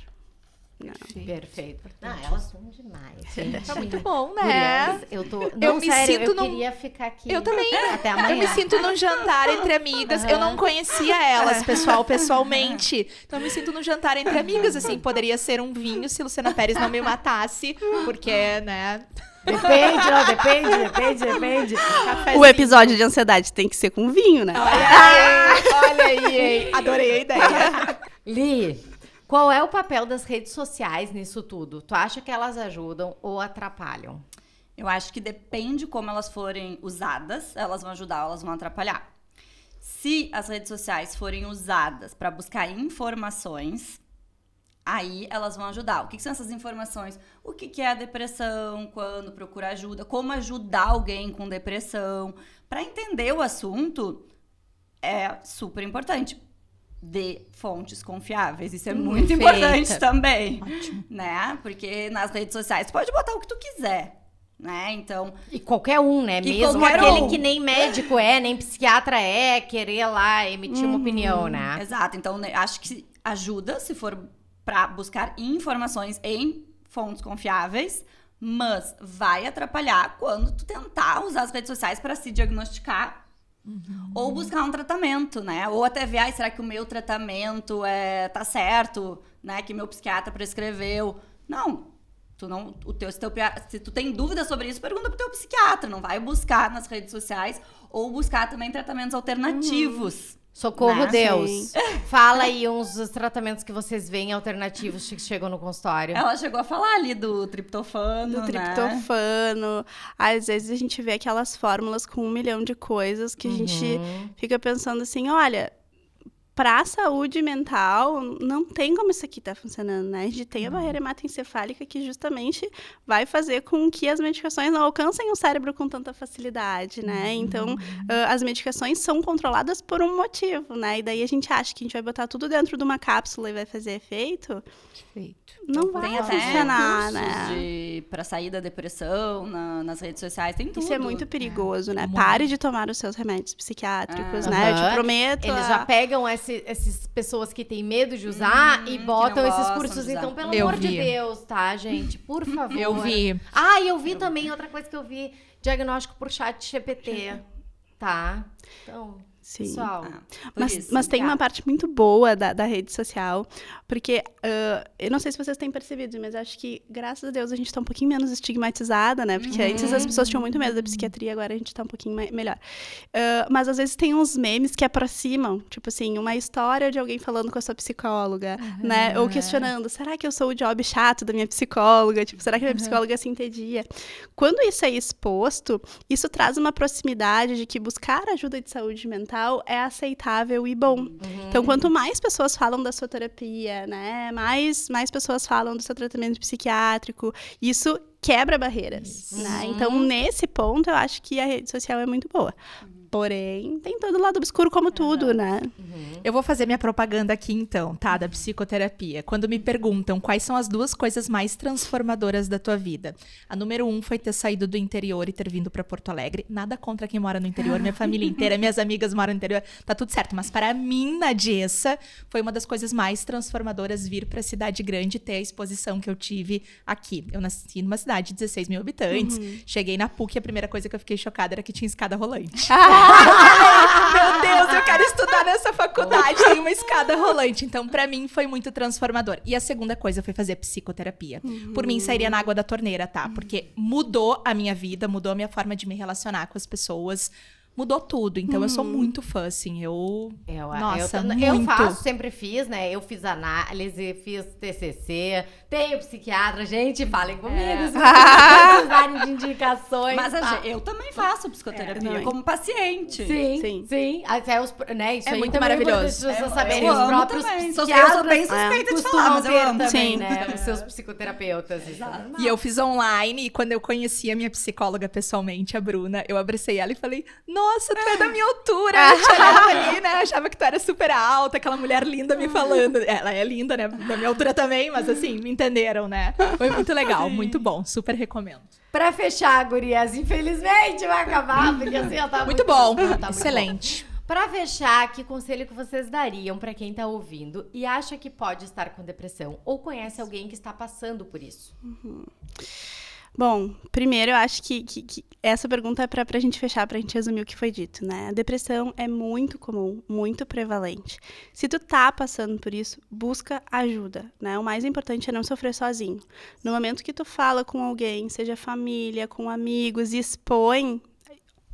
Não. Perfeito. Elas são demais. Gente. Tá muito bom, né? Gurias, eu queria ficar aqui. Eu também. Até amanhã. Eu me sinto num jantar entre amigas. Eu não conhecia elas, pessoalmente. Então, eu me sinto num jantar entre amigas, assim. Poderia ser um vinho se Luciana Pérez não me matasse. Porque, né... Depende. O episódio de ansiedade tem que ser com vinho, né? Olha aí. Adorei a ideia. Li, qual é o papel das redes sociais nisso tudo? Tu acha que elas ajudam ou atrapalham? Eu acho que depende como elas forem usadas, elas vão ajudar ou elas vão atrapalhar. Se as redes sociais forem usadas para buscar informações, aí elas vão ajudar. O que são essas informações? O que é a depressão, quando procura ajuda, como ajudar alguém com depressão. Para entender o assunto, é super importante. De fontes confiáveis. Isso é muito importante também. Ótimo. Né? Porque nas redes sociais, tu pode botar o que tu quiser. Né? Então, e qualquer um, né? Mesmo aquele que nem médico nem psiquiatra querer lá emitir uma opinião, né? Exato. Então, acho que ajuda se for para buscar informações em fontes confiáveis, mas vai atrapalhar quando tu tentar usar as redes sociais para se diagnosticar ou buscar um tratamento, né? Ou até ver, será que o meu tratamento tá certo, né? Que meu psiquiatra prescreveu. Não, se tu tem dúvida sobre isso, pergunta pro teu psiquiatra, não vai buscar nas redes sociais ou buscar também tratamentos alternativos. Socorro, Deus. Sim. Fala aí uns dos tratamentos que vocês veem alternativos que chegam no consultório. Ela chegou a falar ali do triptofano, Às vezes a gente vê aquelas fórmulas com 1 milhão de coisas que a gente fica pensando assim, olha, para a saúde mental, não tem como isso aqui tá funcionando, né? A gente tem a barreira hematoencefálica que justamente vai fazer com que as medicações não alcancem o cérebro com tanta facilidade, né? Então, as medicações são controladas por um motivo, né? E daí a gente acha que a gente vai botar tudo dentro de uma cápsula e vai fazer efeito. Não vai Tem até funcionar, cursos né? para sair da depressão nas redes sociais, tem tudo. Isso é muito perigoso, né? Muito. Pare de tomar os seus remédios psiquiátricos, né? Eu te prometo. Eles já pegam essas pessoas que têm medo de usar e botam não esses gostam cursos. de usar. Então, pelo Eu amor de vi. Deus, tá, gente? Por favor. Eu vi. Ah, e eu vi também outra coisa que eu vi. Diagnóstico por chat GPT. Tá? Então, Sim. pessoal. Mas tem uma parte muito boa da rede social, porque eu não sei se vocês têm percebido, mas acho que, graças a Deus, a gente tá um pouquinho menos estigmatizada, né? Porque antes as pessoas tinham muito medo da psiquiatria, agora a gente tá um pouquinho melhor. Mas às vezes tem uns memes que aproximam, tipo assim, uma história de alguém falando com a sua psicóloga, né? Ou questionando, será que eu sou o job chato da minha psicóloga? Tipo, será que a minha psicóloga se entendia? Quando isso é exposto, isso traz uma proximidade de que buscar ajuda de saúde mental é aceitável e bom. Então, quanto mais pessoas falam da sua terapia, né, mais pessoas falam do seu tratamento psiquiátrico, isso quebra barreiras, né? Então, nesse ponto, eu acho que a rede social é muito boa. Porém, tem todo o lado obscuro como tudo, né? Eu vou fazer minha propaganda aqui então, tá? Da psicoterapia. Quando me perguntam quais são as 2 coisas mais transformadoras da tua vida. A número 1 foi ter saído do interior e ter vindo pra Porto Alegre. Nada contra quem mora no interior, minha família inteira, minhas amigas moram no interior, tá tudo certo. Mas para mim, Nadessa, foi uma das coisas mais transformadoras vir pra cidade grande e ter a exposição que eu tive aqui. Eu nasci numa cidade de 16 mil habitantes, cheguei na PUC e a primeira coisa que eu fiquei chocada era que tinha escada rolante. Meu Deus, eu quero estudar nessa faculdade, tem uma escada rolante. Então, pra mim, foi muito transformador. E a segunda coisa foi fazer psicoterapia. Por mim, sairia na água da torneira, tá? Porque mudou a minha vida, mudou a minha forma de me relacionar com as pessoas. Mudou tudo. Então, eu sou muito fã, assim. Nossa, eu faço, sempre fiz, né? Eu fiz análise, fiz TCC, tenho psiquiatra. Gente, falem comigo se vocês precisarem de indicações. Mas tá? eu também faço psicoterapia como paciente. Sim. Até né, isso É aí muito também maravilhoso. As pessoas saberem, eu os amo próprios também. psiquiatras Eu sou bem suspeita de costumam falar, mas eu ter amo. também, Sim. né? Os seus psicoterapeutas. Exato. E eu fiz online, e quando eu conheci a minha psicóloga pessoalmente, a Bruna, eu abracei ela e falei, nossa, tu é da minha altura. Eu te olhava ali, né? Achava que tu era super alta, aquela mulher linda me falando. Ela é linda, né? Da minha altura também, mas assim, me entenderam, né? Foi muito legal, muito bom. Super recomendo. Pra fechar, gurias, infelizmente vai acabar, porque assim, ela tá Muito bom. tá muito Excelente. bom. Pra fechar, que conselho que vocês dariam pra quem tá ouvindo e acha que pode estar com depressão ou conhece alguém que está passando por isso? Bom, primeiro eu acho que essa pergunta é pra gente fechar, pra gente resumir o que foi dito, né? A depressão é muito comum, muito prevalente. Se tu tá passando por isso, busca ajuda, né? O mais importante é não sofrer sozinho. No momento que tu fala com alguém, seja família, com amigos, e expõe,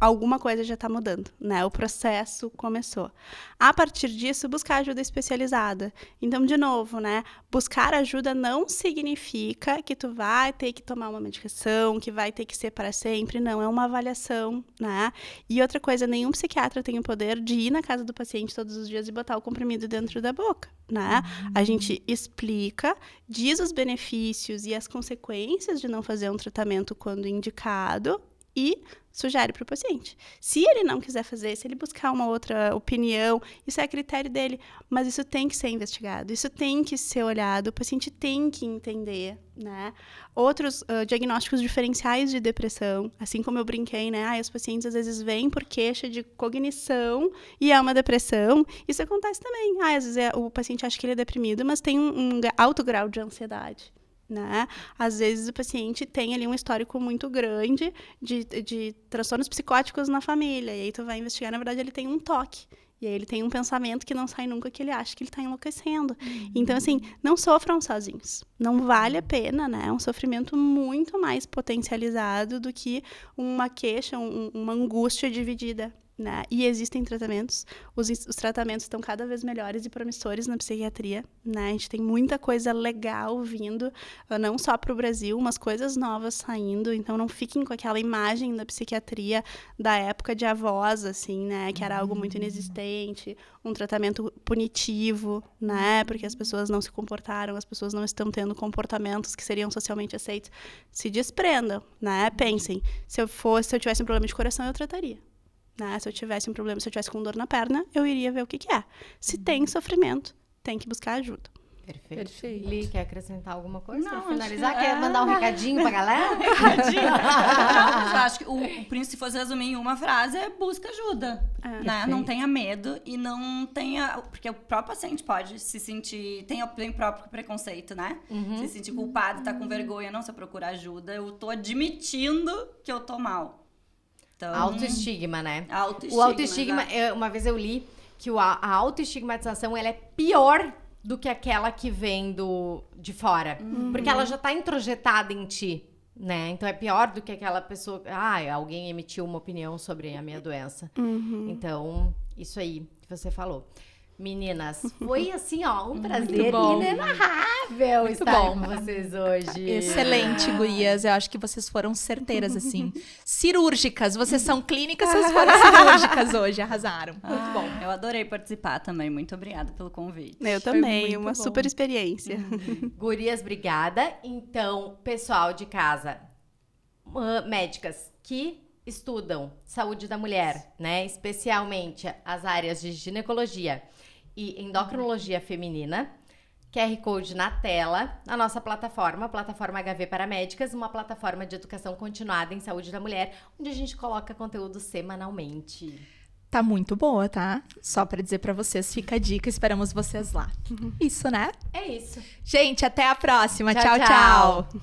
alguma coisa já está mudando, né? O processo começou. A partir disso, buscar ajuda especializada. Então, de novo, né? Buscar ajuda não significa que tu vai ter que tomar uma medicação, que vai ter que ser para sempre. Não, é uma avaliação, né? E outra coisa, nenhum psiquiatra tem o poder de ir na casa do paciente todos os dias e botar o comprimido dentro da boca, né? A gente explica, diz os benefícios e as consequências de não fazer um tratamento quando indicado e sugere para o paciente. Se ele não quiser fazer, se ele buscar uma outra opinião, isso é a critério dele. Mas isso tem que ser investigado, isso tem que ser olhado, o paciente tem que entender, né? Outros diagnósticos diferenciais de depressão, assim como eu brinquei, né? Os pacientes às vezes vêm por queixa de cognição e é uma depressão. Isso acontece também. Às vezes o paciente acha que ele é deprimido, mas tem um alto grau de ansiedade. Né? Às vezes o paciente tem ali um histórico muito grande de transtornos psicóticos na família, e aí tu vai investigar, na verdade ele tem um toque, e aí ele tem um pensamento que não sai nunca, que ele acha que ele está enlouquecendo. Então, assim, não sofram sozinhos, não vale a pena, né? É um sofrimento muito mais potencializado do que uma queixa, uma angústia dividida, né? E existem tratamentos, os tratamentos estão cada vez melhores e promissores na psiquiatria, né? A gente tem muita coisa legal vindo, não só para o Brasil, umas coisas novas saindo, então não fiquem com aquela imagem da psiquiatria da época de avós, assim, né? Que era algo muito inexistente, um tratamento punitivo, né? Porque as pessoas não se comportaram, as pessoas não estão tendo comportamentos que seriam socialmente aceitos. Se desprendam, né? Pensem, se eu tivesse um problema de coração, eu trataria. Né? Se eu tivesse um problema, se eu tivesse com dor na perna, eu iria ver o que é. Se tem sofrimento, tem que buscar ajuda. Perfeito. Li, quer acrescentar alguma coisa Não, pra finalizar? acho que Quer mandar um recadinho pra galera? Não, mas eu acho que se fosse resumir em uma frase, é busca ajuda. Né? Não tenha medo e não tenha... Porque o próprio paciente pode se sentir... Tem o próprio preconceito, né? Se sentir culpado, tá com vergonha. Não, se eu procurar ajuda, eu tô admitindo que eu tô mal. Então, Autoestigma, né? Autoestigma, o autoestigma, uma vez eu li que a autoestigmatização ela é pior do que aquela que vem de fora. Porque ela já tá introjetada em ti, né? Então é pior do que aquela pessoa... alguém emitiu uma opinião sobre a minha doença. Então, isso aí que você falou. Meninas, foi assim, ó, um prazer inenarrável estar com vocês hoje. Excelente, gurias. Eu acho que vocês foram certeiras, assim. Cirúrgicas. Vocês são clínicas, vocês foram cirúrgicas hoje. Arrasaram. Muito bom. Eu adorei participar também. Muito obrigada pelo convite. Eu também. Uma super experiência. Gurias, obrigada. Então, pessoal de casa, médicas que estudam saúde da mulher, né? Especialmente as áreas de ginecologia e endocrinologia feminina. QR Code na tela, a nossa plataforma, a plataforma HV para Médicas, uma plataforma de educação continuada em saúde da mulher, onde a gente coloca conteúdo semanalmente. Tá muito boa, tá? Só pra dizer pra vocês, fica a dica, esperamos vocês lá. Isso, né? É isso. Gente, até a próxima. Tchau, Tchau, tchau.